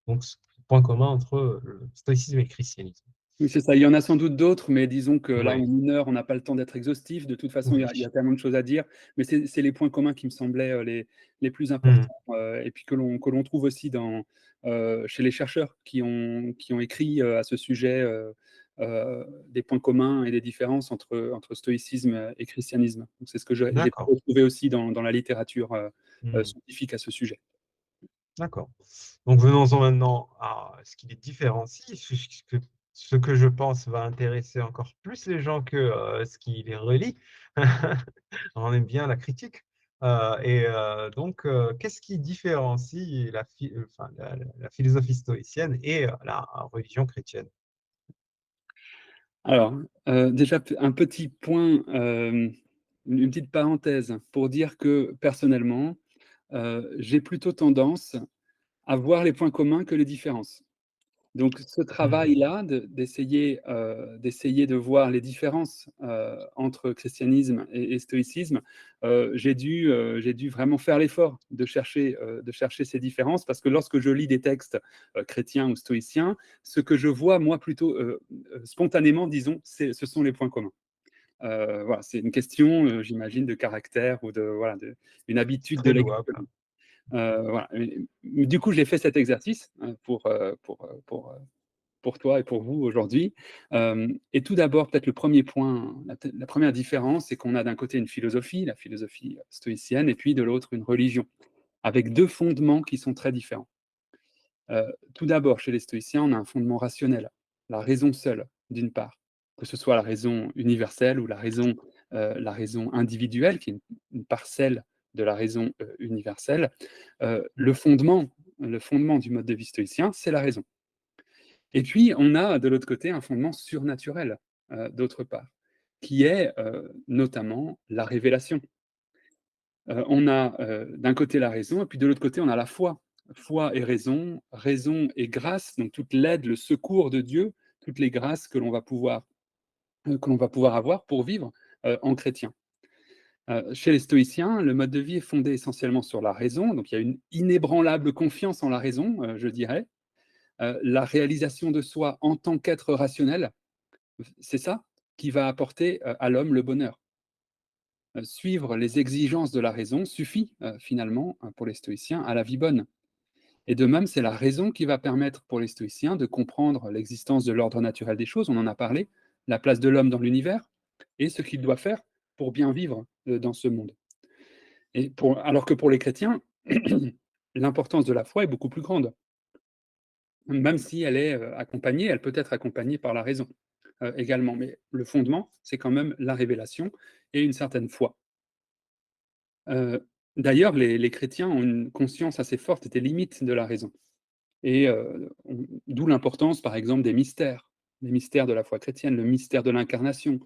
Donc, point commun entre le stoïcisme et le christianisme. Oui, c'est ça. Il y en a sans doute d'autres, mais disons que là, Oui, en 1 heure, on n'a pas le temps d'être exhaustif. De toute façon, il y a oui. tellement de choses à dire, mais c'est les points communs qui me semblaient, les plus Hmm. importants, et puis que l'on trouve aussi chez les chercheurs qui ont écrit, à ce sujet, des points communs et des différences entre stoïcisme et christianisme. Donc c'est ce que j'ai pu D'accord. retrouver aussi dans la littérature, Hmm. scientifique à ce sujet. D'accord. Donc venons-en maintenant à ce qui les différencie, ce que je pense va intéresser encore plus les gens que ce qui les relie. On aime bien la critique. Donc, qu'est-ce qui différencie enfin, la philosophie stoïcienne et la religion chrétienne? Alors, déjà un petit point, une petite parenthèse pour dire que personnellement, j'ai plutôt tendance à voir les points communs que les différences. Donc ce Hmm. travail-là d'essayer de voir les différences, entre christianisme et stoïcisme, j'ai dû vraiment faire l'effort de chercher ces différences parce que lorsque je lis des textes, chrétiens ou stoïciens, ce que je vois moi plutôt, spontanément disons, ce sont les points communs. Voilà, c'est une question, j'imagine de caractère ou voilà, une C'est habitude de très lecture. louable. Voilà, du coup, j'ai fait cet exercice, pour pour toi et pour vous aujourd'hui. Et tout d'abord, peut-être le premier point, la première différence, c'est qu'on a d'un côté une philosophie, la philosophie stoïcienne, et puis de l'autre une religion, avec 2 fondements qui sont très différents. Tout d'abord, chez les stoïciens, on a un fondement rationnel, la raison seule, d'une part, que ce soit la raison universelle ou la raison individuelle, qui est une parcelle de la raison, universelle. Mmh. Le fondement du mode de vie stoïcien, c'est la raison. Et puis, on a de l'autre côté un fondement surnaturel, d'autre part, qui est, notamment la révélation. On a, d'un côté la raison et puis de l'autre côté, on a la foi. Foi et raison et grâce, donc toute l'aide, le secours de Dieu, toutes les grâces que l'on va pouvoir avoir pour vivre, en chrétien. Chez les stoïciens, le mode de vie est fondé essentiellement sur la raison, donc il y a une inébranlable confiance en la raison, je dirais. La réalisation de soi en tant qu'être rationnel, c'est ça qui va apporter, à l'homme le bonheur. Suivre les exigences de la raison suffit, finalement, pour les stoïciens, à la vie bonne. Et de même, c'est la raison qui va permettre pour les stoïciens de comprendre l'existence de l'ordre naturel des choses, on en a parlé, la place de l'homme dans l'univers et ce qu'il doit faire pour bien vivre, dans ce monde. Alors que pour les chrétiens, l'importance de la foi est beaucoup plus grande, même si elle peut être accompagnée par la raison, également. Mais le fondement, c'est quand même la révélation et une certaine foi. D'ailleurs, les chrétiens ont une conscience assez forte des limites de la raison et on d'où l'importance, par exemple, des mystères. Les mystères de la foi chrétienne, le mystère de l'incarnation,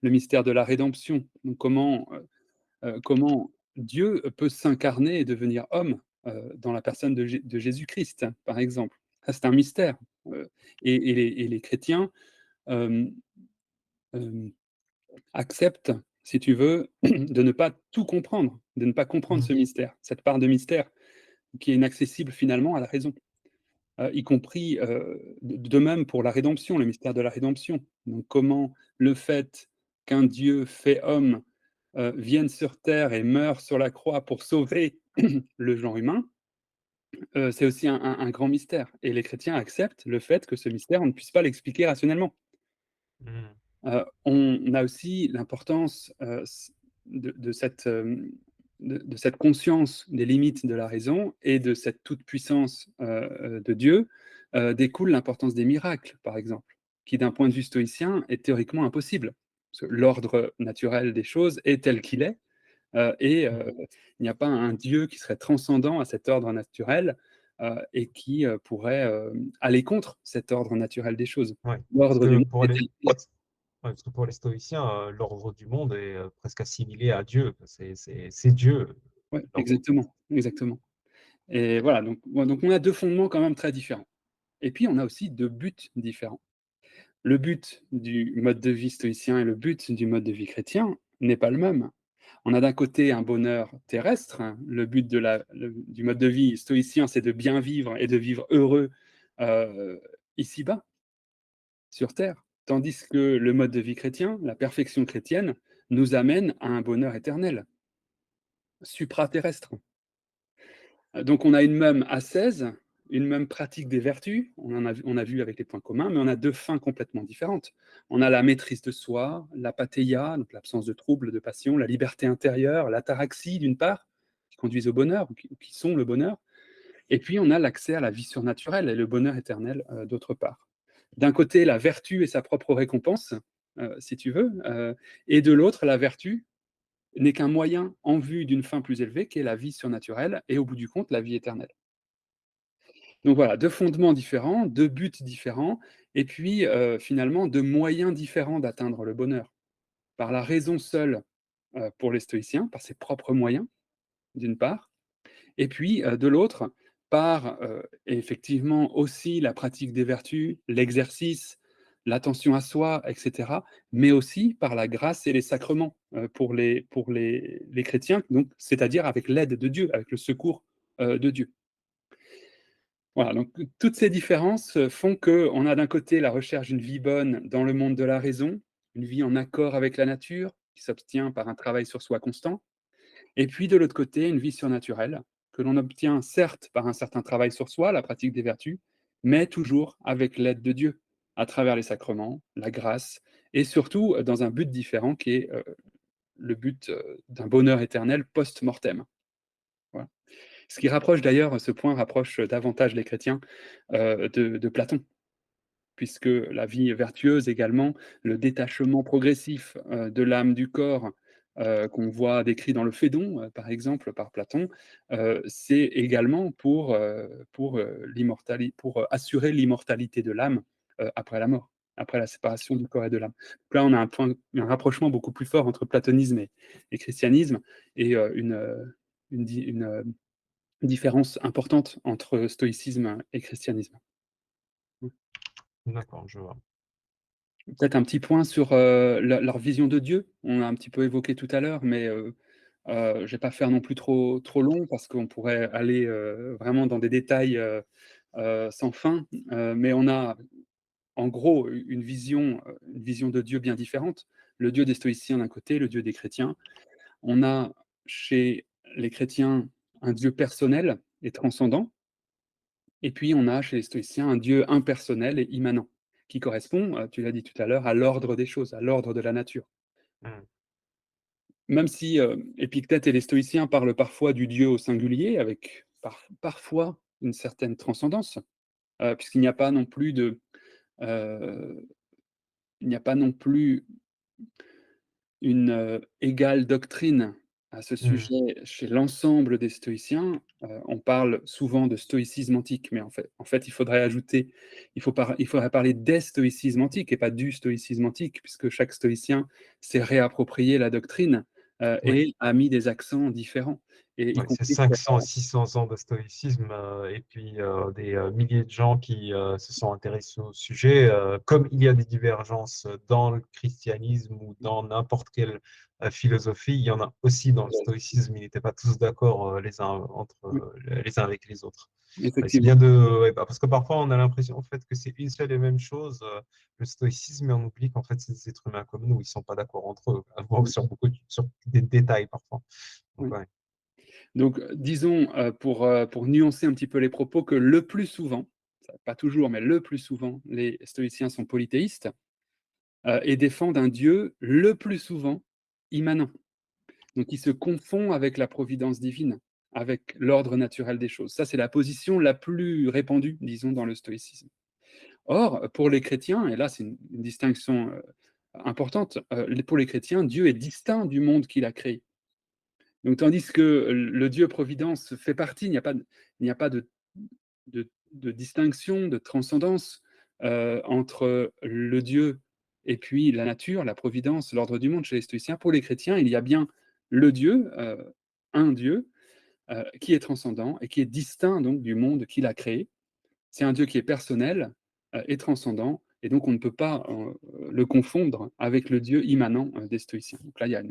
le mystère de la rédemption. Donc comment Dieu peut s'incarner et devenir homme, dans la personne de Jésus-Christ, par exemple. Ça, c'est un mystère, et les chrétiens, hem, hem accepte, si tu veux, de ne pas tout comprendre, de ne pas comprendre Mmh. ce mystère, cette part de mystère qui est inaccessible finalement à la raison, y compris, de même pour la rédemption, le mystère de la rédemption. Donc comment le fait qu'un Dieu fait homme, vienne sur terre et meure sur la croix pour sauver le genre humain, c'est aussi un grand mystère et les chrétiens acceptent le fait que ce mystère, on ne puisse pas l'expliquer rationnellement. Mmh. On a aussi l'importance, s de cette, de cette conscience des limites de la raison et de cette toute-puissance, de Dieu, découle l'importance des miracles, par exemple, qui d'un point de vue stoïcien est théoriquement impossible. Parce que l'ordre naturel des choses est tel qu'il est, Mmh. il n'y a pas un Dieu qui serait transcendant à cet ordre naturel, et qui, pourrait, aller contre cet ordre naturel des choses. Ouais, parce L'ordre du que monde pour est les tel qu'il est. ouais, parce que pour les stoïciens, l'ordre du monde est, presque assimilé à Dieu. C'est Dieu, Ouais, l'ordre du monde. exactement, exactement. Et voilà, donc on a 2 fondements quand même très différents. Et puis on a aussi 2 buts différents. Le but du mode de vie stoïcien et le but du mode de vie chrétien n'est pas le même. On a d'un côté un bonheur terrestre, hein, le but du mode de vie stoïcien, c'est de bien vivre et de vivre heureux, heu, ici-bas, sur terre. Tandis que le mode de vie chrétien, la perfection chrétienne, nous amène à un bonheur éternel, supraterrestre. Donc on a une même ascèse, une même pratique des vertus, on a vu avec les points communs, mais on a 2 fins complètement différentes. On a la maîtrise de soi, l'apatheia, donc l'absence de troubles, de passion, la liberté intérieure, l'ataraxie d'une part, qui conduisent au bonheur ou qui sont le bonheur, et puis on a l'accès à la vie surnaturelle et le bonheur éternel, d'autre part. D'un côté, la vertu et sa propre récompense, si tu veux, et de l'autre, la vertu n'est qu'un moyen en vue d'une fin plus élevée qui est la vie surnaturelle et au bout du compte, la vie éternelle. Donc voilà, 2 fondements différents, 2 buts différents et puis, finalement 2 moyens différents d'atteindre le bonheur. Par la raison seule, pour les stoïciens, par ses propres moyens, d'une part et puis, de l'autre, par, effectivement aussi la pratique des vertus, l'exercice, l'attention à soi et cetera, mais aussi par la grâce et les sacrements, pour les chrétiens, donc c'est-à-dire avec l'aide de Dieu, avec le secours, de Dieu. Voilà, donc toutes ces différences, font qu'on a d'un côté la recherche d'une vie bonne dans le monde de la raison, une vie en accord avec la nature, qui s'obtient par un travail sur soi constant, et puis de l'autre côté, une vie surnaturelle, que l'on obtient certes par un certain travail sur soi, la pratique des vertus, mais toujours avec l'aide de Dieu, à travers les sacrements, la grâce, et surtout dans un but différent qui est le but d'un bonheur éternel post-mortem. Voilà. Ce qui rapproche d'ailleurs, ce point rapproche davantage les chrétiens de Platon, puisque la vie vertueuse également, le détachement progressif de l'âme du corps, qu'on voit décrit dans le Phédon, par exemple, par Platon, c'est également pour assurer l'immortalité de l'âme après la mort, après la séparation du corps et de l'âme. Donc là, on a un rapprochement beaucoup plus fort entre platonisme et christianisme, et une différence importante entre stoïcisme et christianisme. D'accord, je vois. Peut-être un petit point sur, leur vision de Dieu. On a un petit peu évoqué tout à l'heure, mais je ne vais pas faire non plus trop long parce qu'on pourrait aller, vraiment dans des détails, sans fin. Mais on a en gros une vision de Dieu bien différente. Le Dieu des stoïciens d'un côté, le Dieu des chrétiens. On a chez les chrétiens un Dieu personnel et transcendant, et puis on a chez les stoïciens un Dieu impersonnel et immanent, qui correspond, tu l'as dit tout à l'heure, à l'ordre des choses, à l'ordre de la nature. Mmh. Même si, Épictète et les stoïciens parlent parfois du Dieu au singulier, avec parfois une certaine transcendance, puisqu'il n'y a pas non plus heu, il n'y a pas non plus une, égale doctrine à ce Mmh. sujet chez l'ensemble des stoïciens. On parle souvent de stoïcisme antique, mais en fait, il faudrait parler des stoïcismes antiques et pas du stoïcisme antique, puisque chaque stoïcien s'est réapproprié la doctrine, Oui. et a mis des accents différents, et y Ouais, c'est compris 500 à 600 ans de stoïcisme, et puis des milliers de gens qui se sont intéressés au sujet. Comme il y a des divergences dans le christianisme ou dans n'importe quelle philosophie, il y en a aussi dans le stoïcisme. Ils n'étaient pas tous d'accord oui, les uns avec les autres. Ouais, c'est effectivement. bien de, ouais, parce que parfois on a l'impression en fait que c'est une seule et même chose, le stoïcisme, et on oublie qu'en fait c'est des êtres humains comme nous, ils sont pas d'accord entre eux, Oui, sur sur des détails parfois. Donc, oui. ouais. Donc, disons, pour nuancer un petit peu les propos, que le plus souvent, pas toujours, mais le plus souvent, les stoïciens sont polythéistes, et défendent un Dieu, le plus souvent, immanent. Donc il se confond avec la providence divine, avec l'ordre naturel des choses. Ça, c'est la position la plus répandue, disons, dans le stoïcisme. Or, pour les chrétiens, et là c'est une distinction, importante, pour les chrétiens, Dieu est distinct du monde qu'il a créé. Donc tandis que le Dieu providence fait partie, il n'y a pas de distinction, de transcendance, entre le Dieu et puis la nature, la providence, l'ordre du monde chez les stoïciens. Pour les chrétiens, il y a bien le Dieu, un Dieu, qui est transcendant et qui est distinct donc du monde qu'il a créé. C'est un Dieu qui est personnel, et transcendant, et donc on ne peut pas, le confondre avec le Dieu immanent, des stoïciens. Donc là, il y a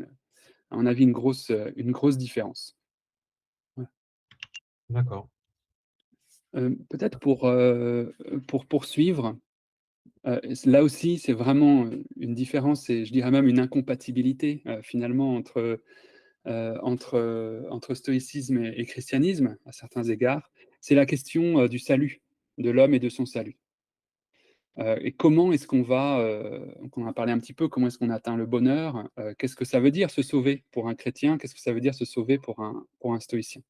à mon avis une grosse différence. Ouais. D'accord. Peut-être pour poursuivre, là aussi, c'est vraiment, une différence, et je dirais même une incompatibilité, finalement entre stoïcisme et christianisme, à certains égards. C'est la question, du salut, de l'homme et de son salut. Et comment est-ce qu'on va, donc on en a parlé un petit peu, comment est-ce qu'on atteint le bonheur? Qu'est-ce que ça veut dire se sauver pour un chrétien? Qu'est-ce que ça veut dire se sauver pour un stoïcien?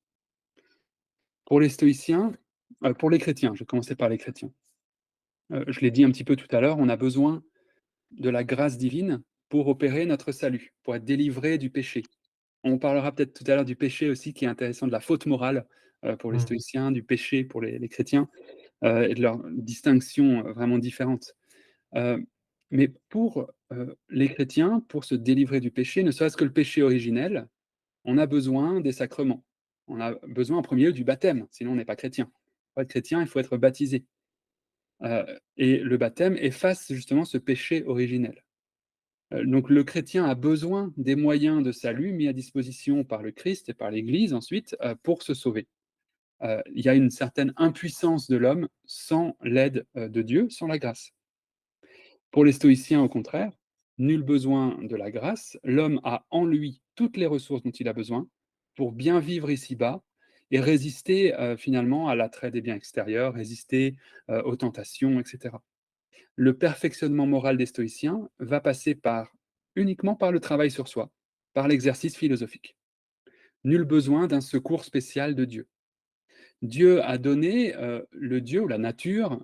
Pour les stoïciens, pour les chrétiens, je vais commencer par les chrétiens. Je l'ai dit un petit peu tout à l'heure, on a besoin de la grâce divine pour opérer notre salut, pour être délivré du péché. On parlera peut-être tout à l'heure du péché aussi, qui est intéressant, de la faute morale, pour les Mmh. stoïciens, du péché pour les chrétiens, et de leur distinction, vraiment différente. Heu, mais pour, les chrétiens, pour se délivrer du péché, ne serait-ce que le péché originel, on a besoin des sacrements. On a besoin en premier lieu du baptême, sinon on n'est pas chrétien. Pour être chrétien, il faut être baptisé, et le baptême efface justement ce péché originel. Donc le chrétien a besoin des moyens de salut mis à disposition par le Christ et par l'Église ensuite, pour se sauver. Il y a une certaine impuissance de l'homme sans l'aide, de Dieu, sans la grâce. Pour les stoïciens, au contraire, nul besoin de la grâce, l'homme a en lui toutes les ressources dont il a besoin pour bien vivre ici-bas et résister finalement à l'attrait des biens extérieurs, résister aux tentations, etc. Le perfectionnement moral des stoïciens va passer uniquement par le travail sur soi, par l'exercice philosophique. Nul besoin d'un secours spécial de Dieu. Dieu a donné, le Dieu ou la nature,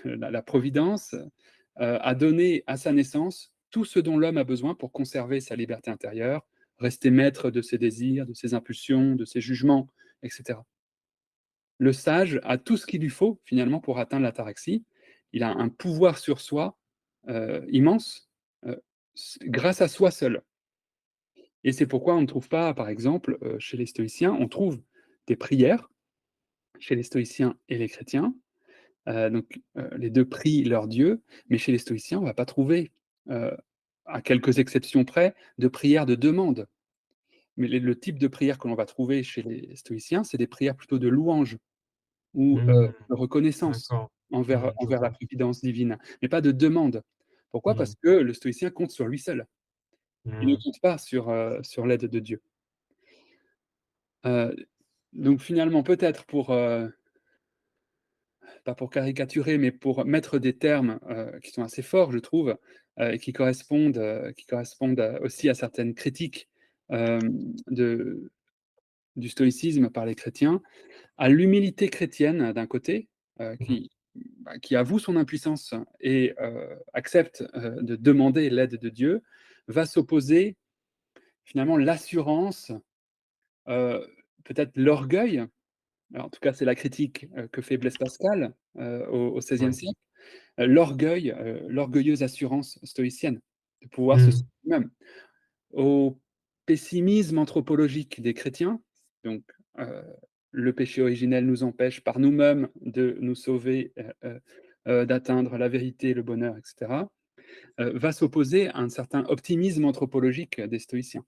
la providence, a donné à sa naissance tout ce dont l'homme a besoin pour conserver sa liberté intérieure, rester maître de ses désirs, de ses impulsions, de ses jugements, etc. Le sage a tout ce qu'il lui faut finalement pour atteindre l'ataraxie. Il a un pouvoir sur soi immense, grâce à soi seul. Et c'est pourquoi on ne trouve pas, par exemple, chez les stoïciens, on trouve des prières chez les stoïciens et les chrétiens. Les 2 prient leur Dieu, mais chez les stoïciens, on ne va pas trouver, heu, à quelques exceptions près, de prières de demande. Mais le type de prière que l'on va trouver chez les stoïciens, c'est des prières plutôt de louange ou, Mmh, de reconnaissance d'accord. Je envers la vois. providence divine, mais pas de demande. Pourquoi? Mmh, Parce que le stoïcien compte sur lui seul. Il ne mmh, compte pas sur l'aide de Dieu. Heu, donc finalement, peut-être pas pour caricaturer, mais pour mettre des termes, qui sont assez forts, je trouve, et qui correspondent, aussi à certaines critiques, de du stoïcisme par les chrétiens, à l'humilité chrétienne d'un côté, mmh, qui avoue son impuissance et accepte, de demander l'aide de Dieu, va s'opposer finalement l'assurance, heu, peut-être l'orgueil. Alors, en tout cas, c'est la critique, que fait Blaise Pascal, au XVIe ouais. siècle. L'orgueil, l'orgueilleuse assurance stoïcienne, de pouvoir se Mmh, sauver même. Au pessimisme anthropologique des chrétiens, donc heu, le péché originel nous empêche par nous-mêmes de nous sauver, d'atteindre la vérité, le bonheur, et cetera, va s'opposer à un certain optimisme anthropologique des stoïciens.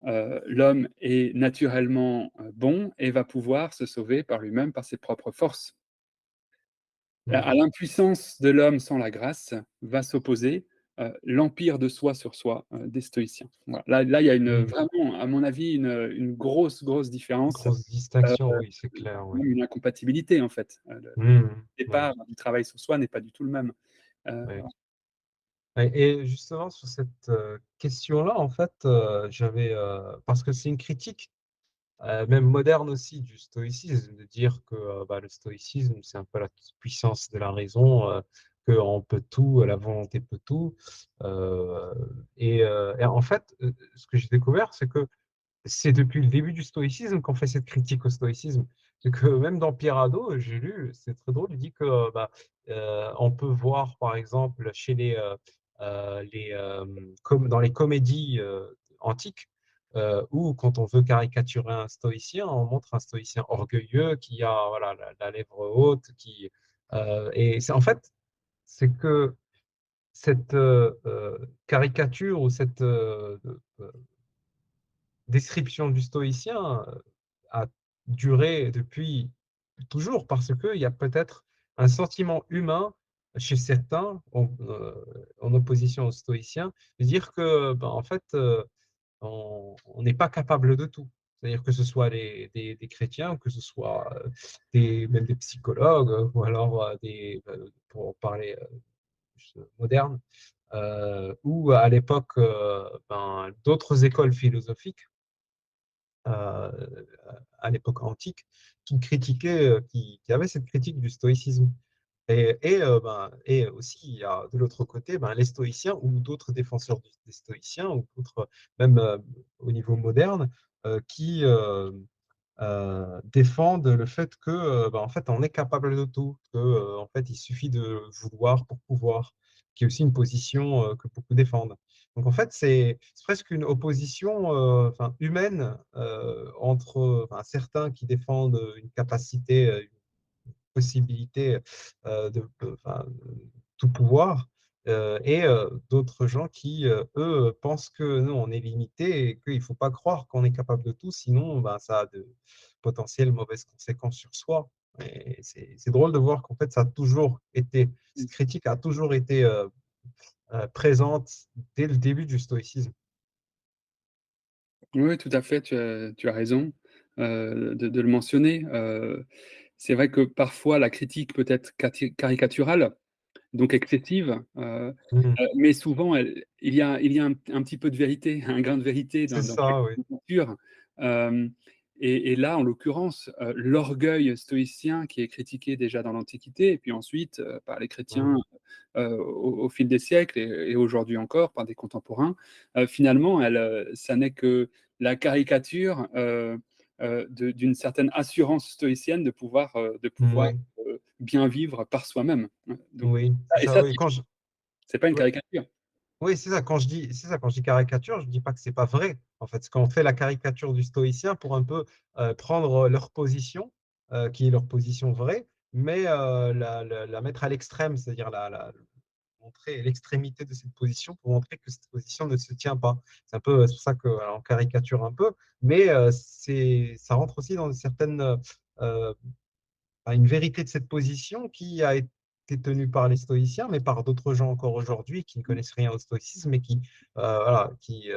L'homme est naturellement, bon et va pouvoir se sauver par lui-même, par ses propres forces. À mmh, l'impuissance de l'homme sans la grâce va s'opposer, l'empire de soi sur soi, des stoïciens. Voilà. Là, il y a mmh. vraiment, à mon avis, une grosse, grosse différence, Grosse distinction, oui, c'est clair, oui. même une incompatibilité, en fait. Le Mmh, oui, départ du travail sur soi n'est pas du tout le même. oui. Voilà. Et justement sur cette, question-là, en fait, j'avais, parce que c'est une critique, même moderne aussi du stoïcisme, de dire que, bah, le stoïcisme, c'est un peu la puissance de la raison, qu'on peut tout, la volonté peut tout, heu et en fait, ce que j'ai découvert, c'est que c'est depuis le début du stoïcisme qu'on fait cette critique au stoïcisme. C'est que même dans Pyrrhado, j'ai lu, c'est très drôle, il dit que, bah, on peut voir par exemple chez comme dans les comédies, antiques, où quand on veut caricaturer un stoïcien, on montre un stoïcien orgueilleux qui a voilà la lèvre haute, et c'est en fait, c'est que cette, caricature ou cette, description du stoïcien, a duré depuis toujours parce qu'il y a peut-être un sentiment humain chez certains, en opposition aux stoïciens, de dire que, ben, en fait, on n'est pas capable de tout. C'est-à-dire que ce soit des chrétiens, que ce soit, même des psychologues, ou alors, pour parler, plus moderne, ou à l'époque, ben, d'autres écoles philosophiques, à l'époque antique, qui critiquaient, qui avaient cette critique du stoïcisme. Et aussi, il y a de l'autre côté, ben, les stoïciens ou d'autres défenseurs des stoïciens ou d'autres, même, au niveau moderne, qui, défendent le fait que, bah, en fait, on est capable de tout, que, en fait, il suffit de vouloir pour pouvoir, qui est aussi une position, que beaucoup défendent. Donc en fait, c'est presque une opposition, enfin humaine, entre, enfin certains qui défendent, une capacité, possibilité, enfin, tout pouvoir, et d'autres gens qui, eux, pensent que non, on est limité et qu'il ne faut pas croire qu'on est capable de tout, sinon, ben, ça a de potentielles mauvaises conséquences sur soi. Et c'est drôle de voir qu'en fait, ça a toujours été Mmh. cette critique a toujours été, présente dès le début du stoïcisme. Oui, tout à fait, tu as raison. de le mentionner. C'est vrai que parfois la critique peut être caricaturale, donc excessive, Mmh. mais souvent il y a un petit peu de vérité, un grain de vérité C'est dans chaque ça, oui. lecture. Hem et là, en l'occurrence, l'orgueil stoïcien qui est critiqué déjà dans l'Antiquité et puis ensuite, par les chrétiens, Mmh. au fil des siècles et aujourd'hui encore par des contemporains, finalement ça n'est que la caricature, d'une certaine assurance stoïcienne de pouvoir, Moui, bien vivre par soi-même. Donc oui, c'est et ça, ça, oui, quand je c'est pas une oui. caricature. Oui, c'est ça. Quand je dis caricature, je ne dis pas que c'est pas vrai. En fait, c'est qu'on fait la caricature du stoïcien pour un peu prendre leur position, qui est leur position vraie, mais la mettre à l'extrême, c'est-à-dire montrer l'extrémité de cette position pour montrer que cette position ne se tient pas. C'est un peu c'est pour ça qu'on caricature un peu, mais ça rentre aussi dans certaines à une vérité de cette position qui a été tenue par les stoïciens, mais par d'autres gens encore aujourd'hui qui ne connaissent rien au stoïcisme et voilà, qui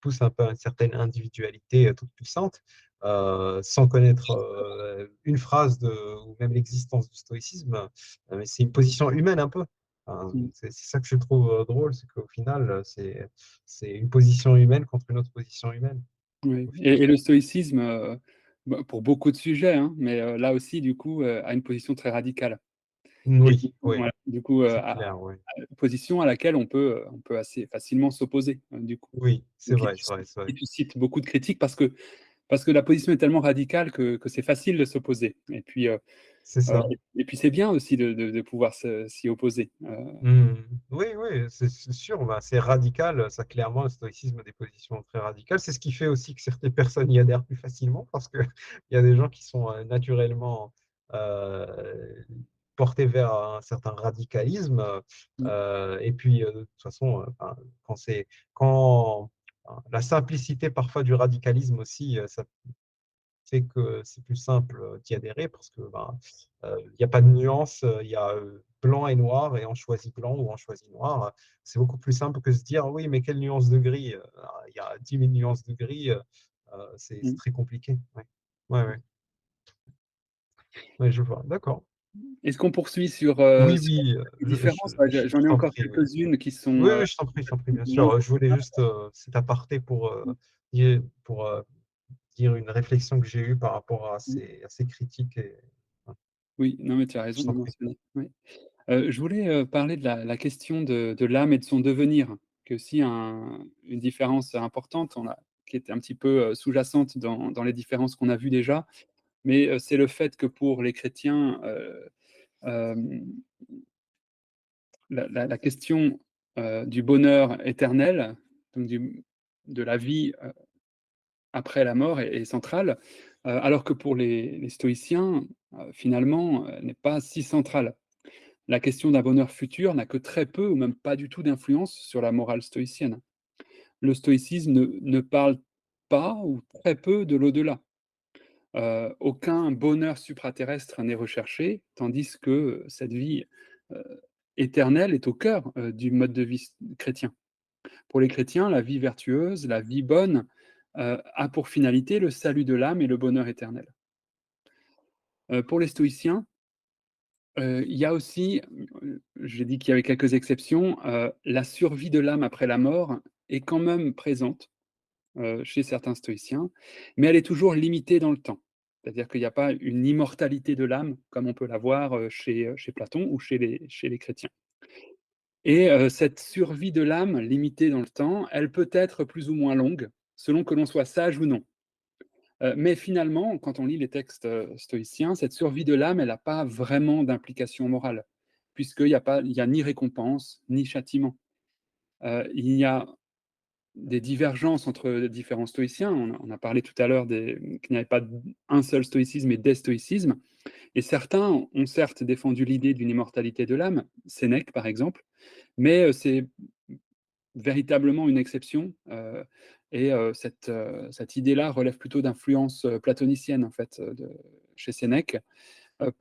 poussent un peu à une certaine individualité toute puissante, sans connaître une phrase ou même l'existence du stoïcisme. Mais c'est une position humaine un peu. Enfin, Mmh. c'est ça que je trouve drôle, c'est qu'au final, c'est une position humaine contre une autre position humaine, Oui au final. et le stoïcisme, pour beaucoup de sujets, hein, mais là aussi du coup, a une position très radicale et du Oui, coup oui, voilà, du coup, c'est clair, oui. position à laquelle on peut assez facilement s'opposer, du coup. Oui, c'est Donc vrai, c'est vrai, c'est vrai. il suscite beaucoup de critiques parce que la position est tellement radicale que c'est facile de s'opposer C'est ça. et puis c'est bien aussi de pouvoir s'y opposer, Mmh. Oui, oui, c'est sûr, bah, c'est radical, ça clairement, le stoïcisme a des positions très radicales. C'est ce qui fait aussi que certaines personnes y adhèrent plus facilement parce qu'il y a des gens qui sont naturellement euh, portés vers un certain radicalisme. mmh, Et puis, de toute façon, enfin, quand la simplicité parfois du radicalisme aussi, ça fait que c'est plus simple d'y adhérer parce que ben, il n'y a pas de nuance, il y a blanc et noir et on choisit blanc ou on choisit noir. C'est beaucoup plus simple que se dire oui, mais quelle nuance de gris? Il y a 10 000 nuances de gris, c'est mmh. très compliqué. Ouais. Ouais, ouais. Ouais, je vois. D'accord. Est-ce qu'on poursuit sur, Oui, sur oui, les différences? Ouais, j'en je ai t'en encore prie. Oui, quelques-unes qui sont, oui, oui, je t'en prie, bien moins sûr. Je voulais juste cet aparté pour dire une réflexion que j'ai eue par rapport à ces critiques. oui, non, mais tu as raison Je de t'en le prie. mentionner, oui. Je voulais, parler de la question de l'âme et de son devenir, qui est aussi une différence importante, qui est un petit peu, sous-jacente dans les différences qu'on a vues déjà. Mais, c'est le fait que pour les chrétiens, hem, la question, du bonheur éternel, donc de la vie, après la mort est centrale, alors que pour les stoïciens, finalement, n'est pas si centrale. La question d'un bonheur futur n'a que très peu ou même pas du tout d'influence sur la morale stoïcienne. Le stoïcisme ne parle pas ou très peu de l'au-delà. Aucun bonheur supraterrestre n'est recherché, tandis que cette vie, heu, éternelle est au cœur, du mode de vie chrétien. Pour les chrétiens, la vie vertueuse, la vie bonne, a pour finalité le salut de l'âme et le bonheur éternel. Pour les stoïciens, il y a aussi, j'ai dit qu'il y avait quelques exceptions, la survie de l'âme après la mort est quand même présente, chez certains stoïciens, mais elle est toujours limitée dans le temps. C'est-à-dire qu'il n'y a pas une immortalité de l'âme comme on peut l'avoir, chez Platon ou chez les chrétiens et cette survie de l'âme limitée dans le temps, elle peut être plus ou moins longue, selon que l'on soit sage ou non. Mais finalement, quand on lit les textes, stoïciens, cette survie de l'âme, elle n'a pas vraiment d'implication morale, puisqu'il y a ni récompense, ni châtiment. Il y a des divergences entre différents stoïciens. On a parlé tout à l'heure qu'il n'y avait pas un seul stoïcisme et des stoïcismes. Et certains ont certes défendu l'idée d'une immortalité de l'âme, Sénèque par exemple, mais c'est véritablement une exception, et cette idée-là relève plutôt d'influence, platonicienne en fait, chez Sénèque.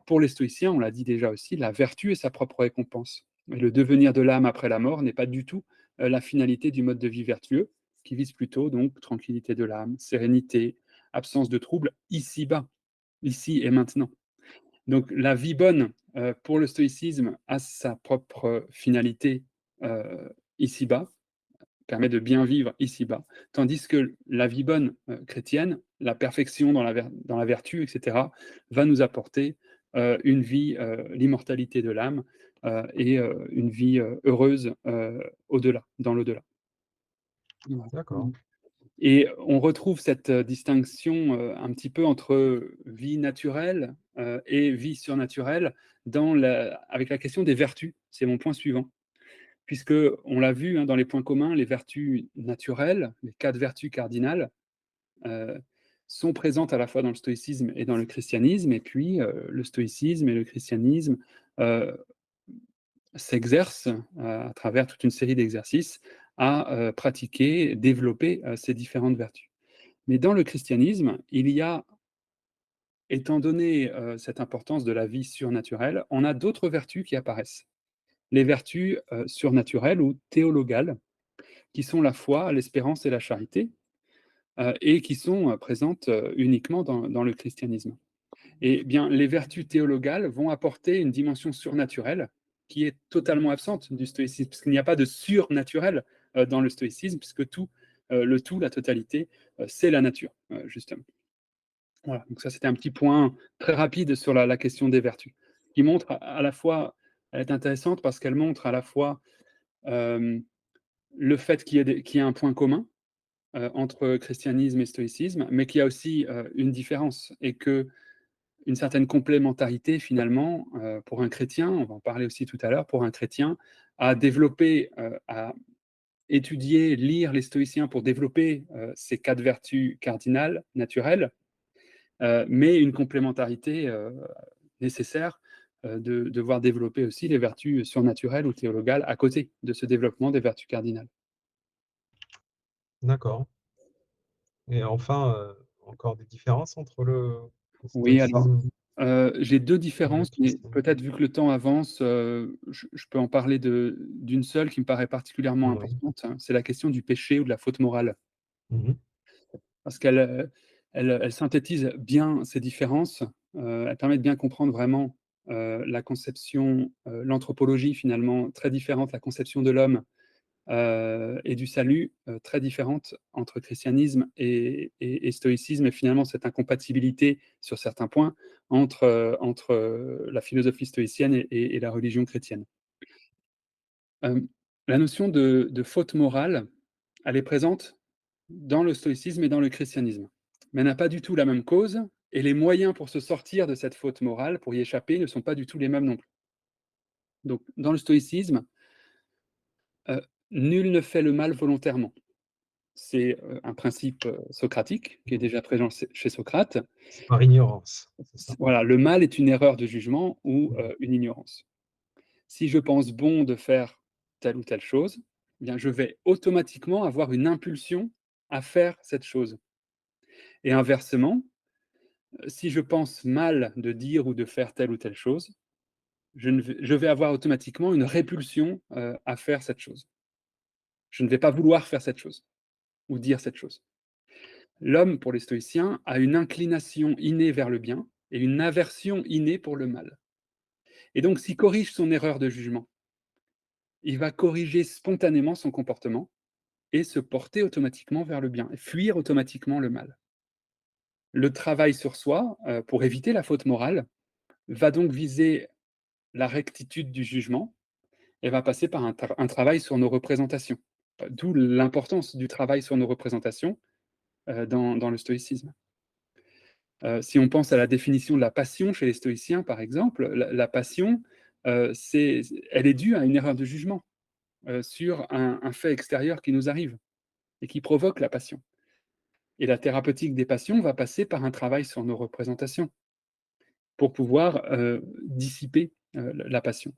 Pour les stoïciens, on l'a dit déjà aussi, la vertu est sa propre récompense. Et le devenir de l'âme après la mort n'est pas du tout, la finalité du mode de vie vertueux, qui vise plutôt donc tranquillité de l'âme, sérénité, absence de trouble ici-bas, ici et maintenant. Donc la vie bonne, pour le stoïcisme a sa propre finalité, ici-bas, permet de bien vivre ici-bas, tandis que la vie bonne, chrétienne, la perfection dans la vertu et cetera, va nous apporter, une vie, l'immortalité de l'âme, et une vie, heureuse, au-delà, dans l'au-delà. Voilà. D'accord, Et on retrouve cette, distinction, un petit peu entre vie naturelle, et vie surnaturelle avec la question des vertus. C'est mon point suivant. Puisque on l'a vu, hein, dans les points communs, les vertus naturelles, les 4 vertus cardinales, heu, sont présentes à la fois dans le stoïcisme et dans le christianisme et puis, le stoïcisme et le christianisme, heu, s'exercent, à travers toute une série d'exercices à, pratiquer, développer, ces différentes vertus. Mais dans le christianisme, il y a, étant donné, cette importance de la vie surnaturelle, on a d'autres vertus qui apparaissent. Les vertus, surnaturelles ou théologales, qui sont la foi, l'espérance et la charité, et qui sont, présentes, uniquement dans le christianisme. Et bien, les vertus théologales vont apporter une dimension surnaturelle qui est totalement absente du stoïcisme, parce qu'il n'y a pas de surnaturel, dans le stoïcisme, puisque le tout, la totalité, c'est la nature, justement. Voilà, donc ça, c'était un petit point très rapide sur la question des vertus, qui montre à la fois, elle est intéressante parce qu'elle montre à la fois, hem, le fait qu'il y ait un point commun, entre christianisme et stoïcisme, mais qu'il y a aussi, une différence et que une certaine complémentarité finalement, pour un chrétien, on va en parler aussi tout à l'heure, pour un chrétien, à développer, à étudier, lire les stoïciens pour développer, ces 4 vertus cardinales naturelles, mais une complémentarité, nécessaire, de devoir développer aussi les vertus surnaturelles ou théologales à côté de ce développement des vertus cardinales. d'accord. Et enfin, encore des différences entre le Oui, alors, stoïcisme j'ai 2 et le différences, mais christianisme? peut-être vu que le temps avance, je peux en parler d'une seule qui me paraît particulièrement Oui. importante, hein, c'est la question du péché ou de la faute morale. Mmh. Parce qu'elle synthétise bien ces différences, elle permet de bien comprendre vraiment, la conception, l'anthropologie finalement très différente, la conception de l'homme, et du salut, très différente entre christianisme et stoïcisme et finalement cette incompatibilité sur certains points entre la philosophie stoïcienne et la religion chrétienne. Hem, la notion de faute morale, elle est présente dans le stoïcisme et dans le christianisme, mais elle n'a pas du tout la même cause et les moyens pour se sortir de cette faute morale, pour y échapper, ne sont pas du tout les mêmes non plus. Donc dans le stoïcisme, heu, nul ne fait le mal volontairement. C'est, un principe, socratique qui est déjà présent chez Socrate. C'est par ignorance, c'est ça? Voilà, le mal est une erreur de jugement ou, Mmh. une ignorance. Si je pense bon de faire telle ou telle chose, eh bien je vais automatiquement avoir une impulsion à faire cette chose et inversement, si je pense mal de dire ou de faire telle ou telle chose, je vais avoir automatiquement une répulsion, à faire cette chose. Je ne vais pas vouloir faire cette chose ou dire cette chose. L'homme, pour les stoïciens, a une inclination innée vers le bien et une aversion innée pour le mal. Et donc, s'il corrige son erreur de jugement, il va corriger spontanément son comportement et se porter automatiquement vers le bien, et fuir automatiquement le mal. Le travail sur soi, pour éviter la faute morale, va donc viser la rectitude du jugement et va passer par un travail sur nos représentations. D'où l'importance du travail sur nos représentations, dans le stoïcisme. Si on pense à la définition de la passion chez les stoïciens, par exemple, la passion, elle est due à une erreur de jugement, sur un fait extérieur qui nous arrive et qui provoque la passion. Et la thérapeutique des passions va passer par un travail sur nos représentations pour pouvoir, dissiper, la passion.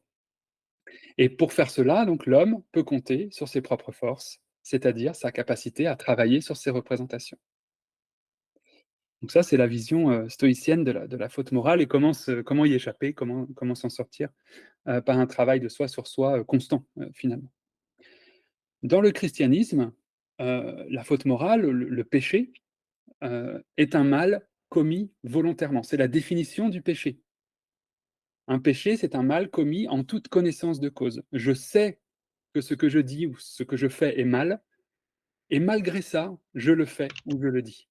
Et pour faire cela, donc l'homme peut compter sur ses propres forces, c'est-à-dire sa capacité à travailler sur ses représentations. Donc ça, c'est la vision, stoïcienne de la faute morale et comment y échapper, comment s'en sortir, par un travail de soi sur soi, constant, finalement. Dans le christianisme, la faute morale, le péché, est un mal commis volontairement. C'est la définition du péché. Un péché, c'est un mal commis en toute connaissance de cause. Je sais que ce que je dis ou ce que je fais est mal, et malgré ça, je le fais ou je le dis.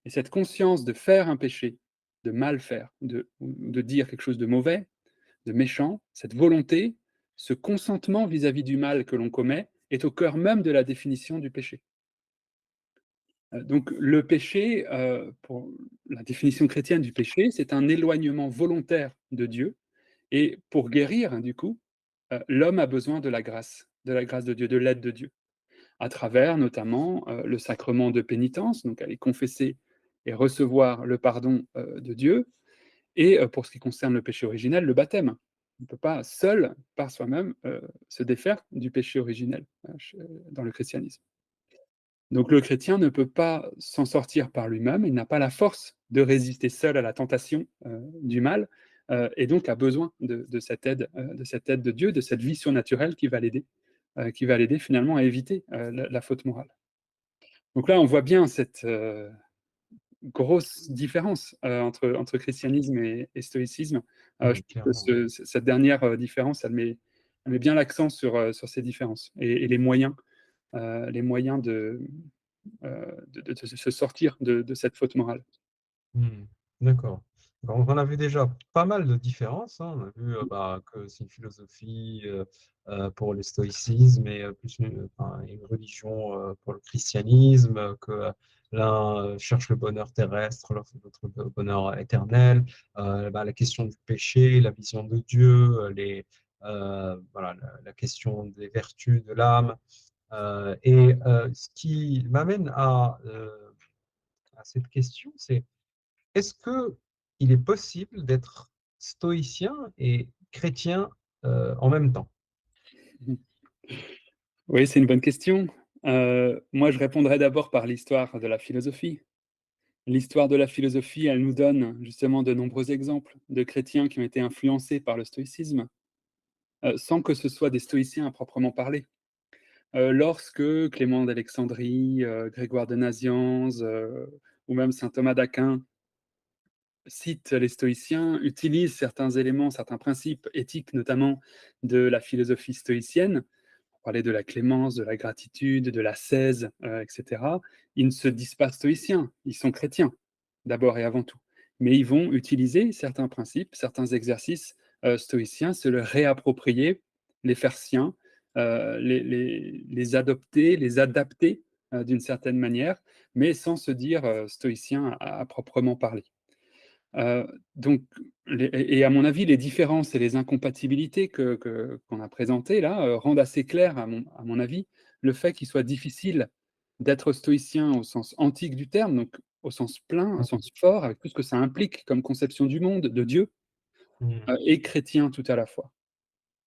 Et cette conscience de faire un péché, de mal faire, de dire quelque chose de mauvais, de méchant, cette volonté, ce consentement vis-à-vis du mal que l'on commet, est au cœur même de la définition du péché. Donc le péché, pour la définition chrétienne du péché, c'est un éloignement volontaire de Dieu. Et pour guérir, hein, du coup, l'homme a besoin de la grâce de Dieu, de l'aide de Dieu, à travers notamment le sacrement de pénitence, donc aller confesser et recevoir le pardon de Dieu, et pour ce qui concerne le péché originel, le baptême. On ne peut pas seul, par soi-même, se défaire du péché originel dans le christianisme. Donc le chrétien ne peut pas s'en sortir par lui-même, il n'a pas la force de résister seul à la tentation du mal, et donc a besoin de cette aide de Dieu, de cette vie surnaturelle qui va l'aider finalement à éviter la faute morale. Donc là, on voit bien cette grosse différence entre christianisme et stoïcisme. Je trouve que Clairement. cette dernière différence, elle met bien l'accent sur ces différences et les moyens de se sortir de cette faute morale. Hmm, d'accord. Donc, on a vu déjà pas mal de différences, hein. On a vu bah, que c'est une philosophie pour le stoïcisme et plus enfin, une religion pour le christianisme, que l'un cherche le bonheur terrestre, l'autre le bonheur éternel, bah, la question du péché, la vision de Dieu, voilà, la question des vertus de l'âme. Ce qui m'amène à cette question, c'est est-ce que il est possible d'être stoïcien et chrétien en même temps? Oui, c'est une bonne question. Moi, je répondrais d'abord par l'histoire de la philosophie. L'histoire de la philosophie, elle nous donne justement de nombreux exemples de chrétiens qui ont été influencés par le stoïcisme, sans que ce soit des stoïciens à proprement parler. Lorsque Clément d'Alexandrie, Grégoire de Nazianze, ou même saint Thomas d'Aquin citent les stoïciens, utilisent certains éléments, certains principes éthiques, notamment de la philosophie stoïcienne, pour parler de la clémence, de la gratitude, de l'ascèse, etc. Ils ne se disent pas stoïciens, ils sont chrétiens, d'abord et avant tout. Mais ils vont utiliser certains principes, certains exercices stoïciens, se le réapproprier, les faire siens, les adopter, les adapter d'une certaine manière, mais sans se dire stoïcien à proprement parler. Donc et à mon avis, les différences et les incompatibilités qu'on a présentées là, rendent assez clair à mon avis, le fait qu'il soit difficile d'être stoïcien au sens antique du terme, donc au sens plein, au Mhm. sens fort, avec tout ce que ça implique comme conception du monde, de Dieu, Mhm. et chrétien tout à la fois.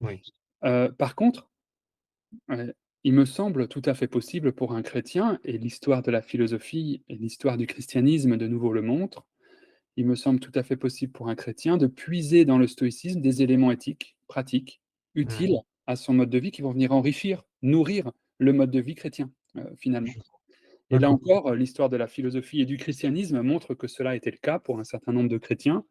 Oui. Par contre, il me semble tout à fait possible pour un chrétien, et l'histoire de la philosophie et l'histoire du christianisme de nouveau le montrent, il me semble tout à fait possible pour un chrétien de puiser dans le stoïcisme des éléments éthiques, pratiques, utiles Mhm. à son mode de vie, qui vont venir enrichir, nourrir le mode de vie chrétien, finalement. Je- Et là D'accord. encore, l'histoire de la philosophie et du christianisme montre que cela était le cas pour un certain nombre de chrétiens.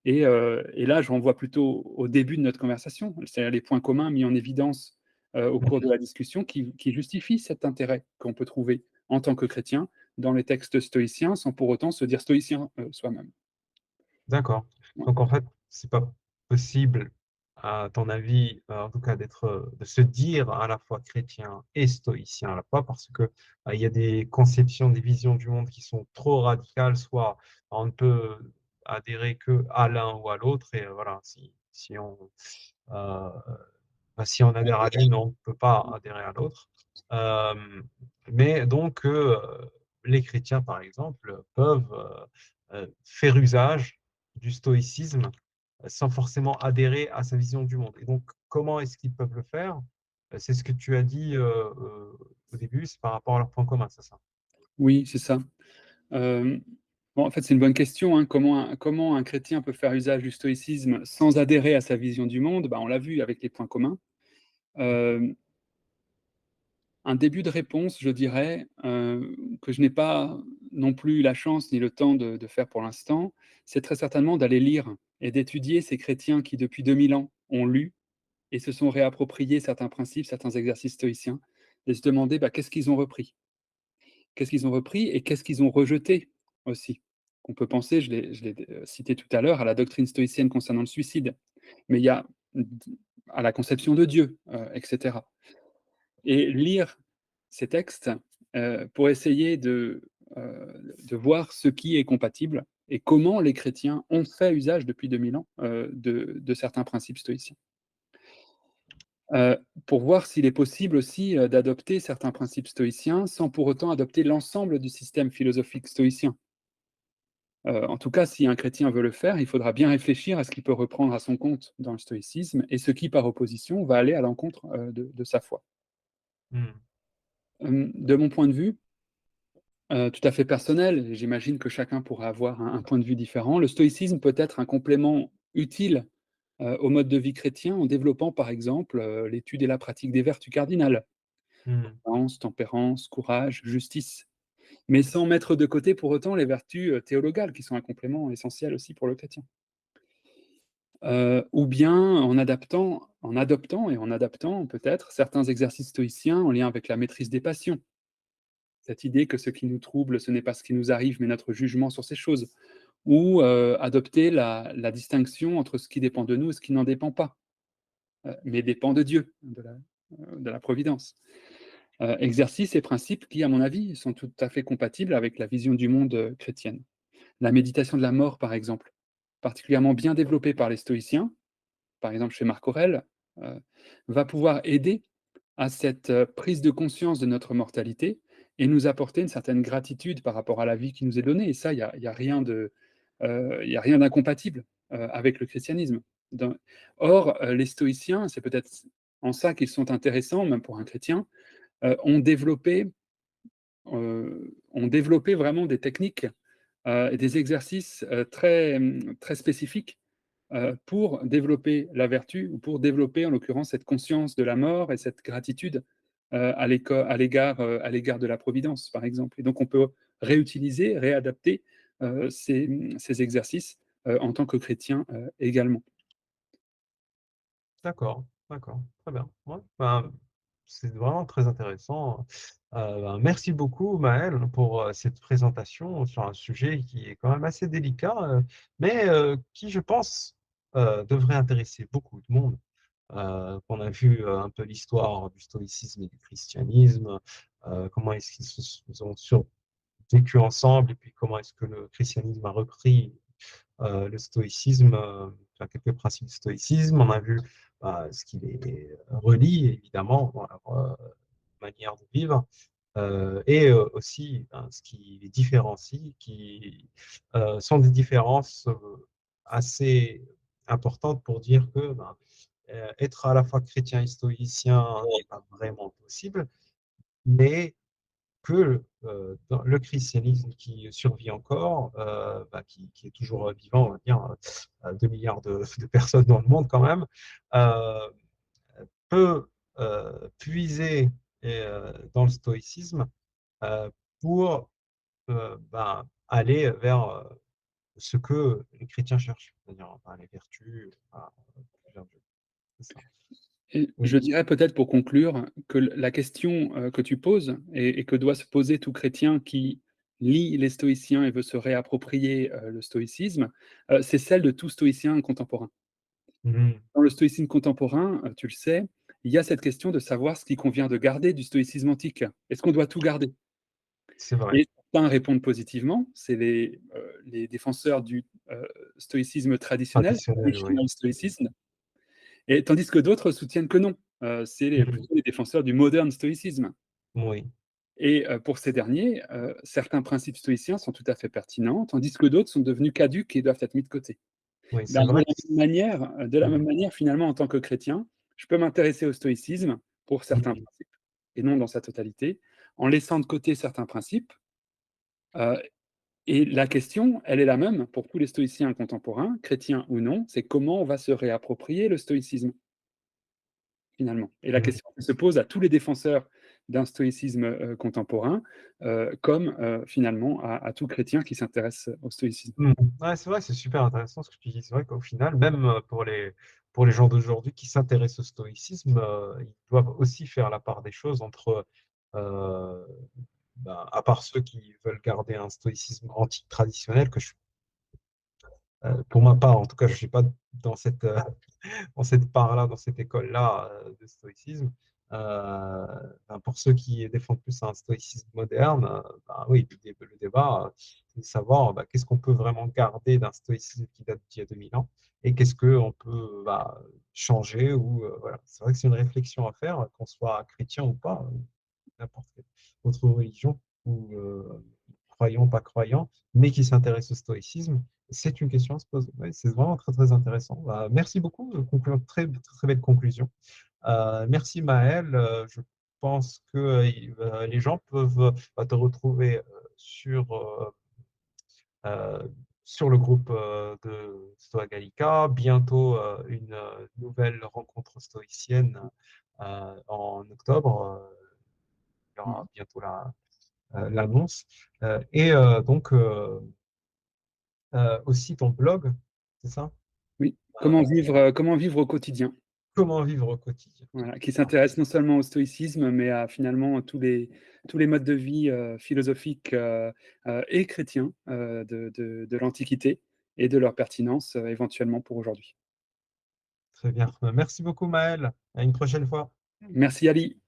Et là, je renvoie plutôt au début de notre conversation, c'est-à-dire les points communs mis en évidence au cours de la discussion qui justifient cet intérêt qu'on peut trouver en tant que chrétien dans les textes stoïciens, sans pour autant se dire stoïcien soi-même. D'accord. Ouais. Donc en fait, c'est pas possible, à ton avis, en tout cas, de se dire à la fois chrétien et stoïcien à la fois, parce que il y a des conceptions, des visions du monde qui sont trop radicales, soit on ne peut adhérer que à l'un ou à l'autre, et voilà, euh, si on adhère à l'une, on ne peut pas adhérer à l'autre. Euh, mais donc, les chrétiens, par exemple, peuvent faire usage du stoïcisme sans forcément adhérer à sa vision du monde. Et donc, comment est-ce qu'ils peuvent le faire? C'est ce que tu as dit au début, c'est par rapport à leurs points communs, c'est ça? Oui, c'est ça. Hem, bon, en fait, c'est une bonne question, hein. Comment un chrétien peut faire usage du stoïcisme sans adhérer à sa vision du monde? Bah, on l'a vu avec les points communs. Hem, Un début de réponse, je dirais, que je n'ai pas non plus la chance ni le temps de faire pour l'instant, c'est très certainement d'aller lire et d'étudier ces chrétiens qui, depuis 2000 ans, ont lu et se sont réappropriés certains principes, certains exercices stoïciens, et se demander, bah, qu'est-ce qu'ils ont repris? Qu'est-ce qu'ils ont repris et qu'est-ce qu'ils ont rejeté aussi? On peut penser, je l'ai cité tout à l'heure, à la doctrine stoïcienne concernant le suicide, mais il y a à la conception de Dieu, et cetera. Et lire ces textes, pour essayer de voir ce qui est compatible et comment les chrétiens ont fait usage depuis 2000 ans, de certains principes stoïciens. Pour voir s'il est possible aussi, d'adopter certains principes stoïciens sans pour autant adopter l'ensemble du système philosophique stoïcien. En tout cas, si un chrétien veut le faire, il faudra bien réfléchir à ce qu'il peut reprendre à son compte dans le stoïcisme et ce qui, par opposition, va aller à l'encontre, de sa foi. Mmh. De mon point de vue, tout à fait personnel, et j'imagine que chacun pourra avoir un point de vue différent, le stoïcisme peut être un complément utile, au mode de vie chrétien en développant, par exemple, l'étude et la pratique des vertus cardinales: Mmh. prudence, tempérance, courage, justice, mais sans mettre de côté pour autant les vertus, théologales qui sont un complément essentiel aussi pour le chrétien. Ou bien en adoptant et en adaptant peut-être certains exercices stoïciens en lien avec la maîtrise des passions. Cette idée que ce qui nous trouble, ce n'est pas ce qui nous arrive, mais notre jugement sur ces choses. Ou adopter la distinction entre ce qui dépend de nous et ce qui n'en dépend pas, mais dépend de Dieu, de la providence. Exercices et principes qui, à mon avis, sont tout à fait compatibles avec la vision du monde chrétienne. La méditation de la mort, par exemple, particulièrement bien développée par les stoïciens, par exemple chez Marc Aurèle, euh, va pouvoir aider à cette prise de conscience de notre mortalité et nous apporter une certaine gratitude par rapport à la vie qui nous est donnée. Et ça, il y a rien y a rien d'incompatible avec le christianisme. Or, les stoïciens, c'est peut-être en ça qu'ils sont intéressants, même pour un chrétien, ont développé vraiment des techniques et des exercices très spécifiques pour développer la vertu, ou pour développer en l'occurrence cette conscience de la mort et cette gratitude à l'égard de la providence, par exemple. Et donc on peut réutiliser, réadapter ces exercices en tant que chrétien également. D'accord, d'accord, très bien. Ouais, ben, c'est vraiment très intéressant. Ben, merci beaucoup Maël pour, cette présentation sur un sujet qui est quand même assez délicat, mais qui je pense, devrait intéresser beaucoup de monde. Qu'on a vu, un peu l'histoire du stoïcisme et du christianisme, comment est-ce qu'ils ont survécu ensemble et puis comment est-ce que le christianisme a repris le stoïcisme, enfin, quelques principes du stoïcisme. On a vu ce qui les relie, évidemment, dans leur manière de vivre, et aussi ben, ce qui les différencie, qui sont des différences assez importantes pour dire que ben, être à la fois chrétien et stoïcien n'est pas vraiment possible, mais que dans le christianisme qui survit encore, bah, qui est toujours vivant, on va dire, 2 milliards de personnes dans le monde quand même, euh, peut puiser dans le stoïcisme pour bah, aller vers ce que les chrétiens cherchent, c'est-à-dire bah, les vertus, vers Dieu. C'est ça. Et Oui. je dirais peut-être pour conclure que la question que tu poses et que doit se poser tout chrétien qui lit les stoïciens et veut se réapproprier le stoïcisme, c'est celle de tout stoïcien contemporain. Mhm. Dans le stoïcisme contemporain, tu le sais, il y a cette question de savoir ce qu'il convient de garder du stoïcisme antique. Est-ce qu'on doit tout garder? C'est vrai. Et certains répondent positivement, c'est les défenseurs du stoïcisme traditionnel, Traditionnel, oui. traditional stoicism, et tandis que d'autres soutiennent que non. C'est Mhm. plutôt les défenseurs du modern stoïcisme. Oui, Et pour ces derniers, certains principes stoïciens sont tout à fait pertinents, tandis que d'autres sont devenus caducs et doivent être mis de côté. oui, Ben, c'est vrai. de la même Mhm. manière, finalement, en tant que chrétien, je peux m'intéresser au stoïcisme pour certains Mhm. principes, et non dans sa totalité, en laissant de côté certains principes. Euh, et la question, elle est la même pour tous les stoïciens contemporains, chrétiens ou non, c'est comment on va se réapproprier le stoïcisme, finalement. Et la Mhm. question qui se pose à tous les défenseurs d'un stoïcisme contemporain, comme finalement à tout chrétien qui s'intéresse au stoïcisme. Ouais, c'est vrai, c'est super intéressant ce que tu dis. C'est vrai qu'au final, même pour les gens d'aujourd'hui qui s'intéressent au stoïcisme, ils doivent aussi faire la part des choses entre, euh, à part ceux qui veulent garder un stoïcisme antique traditionnel, pour ma part, en tout cas, je ne suis pas dans dans cette part-là, dans cette école-là de stoïcisme. Euh, pour ceux qui défendent plus un stoïcisme moderne, oui, le débat, c'est de savoir qu'est-ce qu'on peut vraiment garder d'un stoïcisme qui date d'il y a 2000 ans et qu'est-ce qu'on peut changer. Ou voilà. C'est vrai que c'est une réflexion à faire, qu'on soit chrétien ou pas, n'importe quelle autre religion, ou croyant, pas croyant, mais qui s'intéresse au stoïcisme. C'est une question à se poser. Ouais, c'est vraiment très, très intéressant. Merci beaucoup. Très, très, très belle conclusion. Merci Maël. Je pense que les gens peuvent te retrouver euh, sur le groupe de Stoa Gallica. Bientôt, une nouvelle rencontre stoïcienne en octobre. Il y aura Mhm. bientôt l'annonce. Donc, aussi ton blog, c'est ça? Oui, Euh, comment vivre au quotidien. Comment vivre au quotidien. Voilà, qui s'intéresse non seulement au stoïcisme, mais à finalement tous les modes de vie philosophiques et chrétiens de l'Antiquité et de leur pertinence éventuellement pour aujourd'hui. Très bien. Merci beaucoup, Maël. À une prochaine fois. Merci Ali.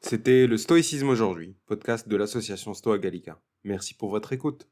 C'était le Stoïcisme aujourd'hui, podcast de l'association Stoa Gallica. Merci pour votre écoute.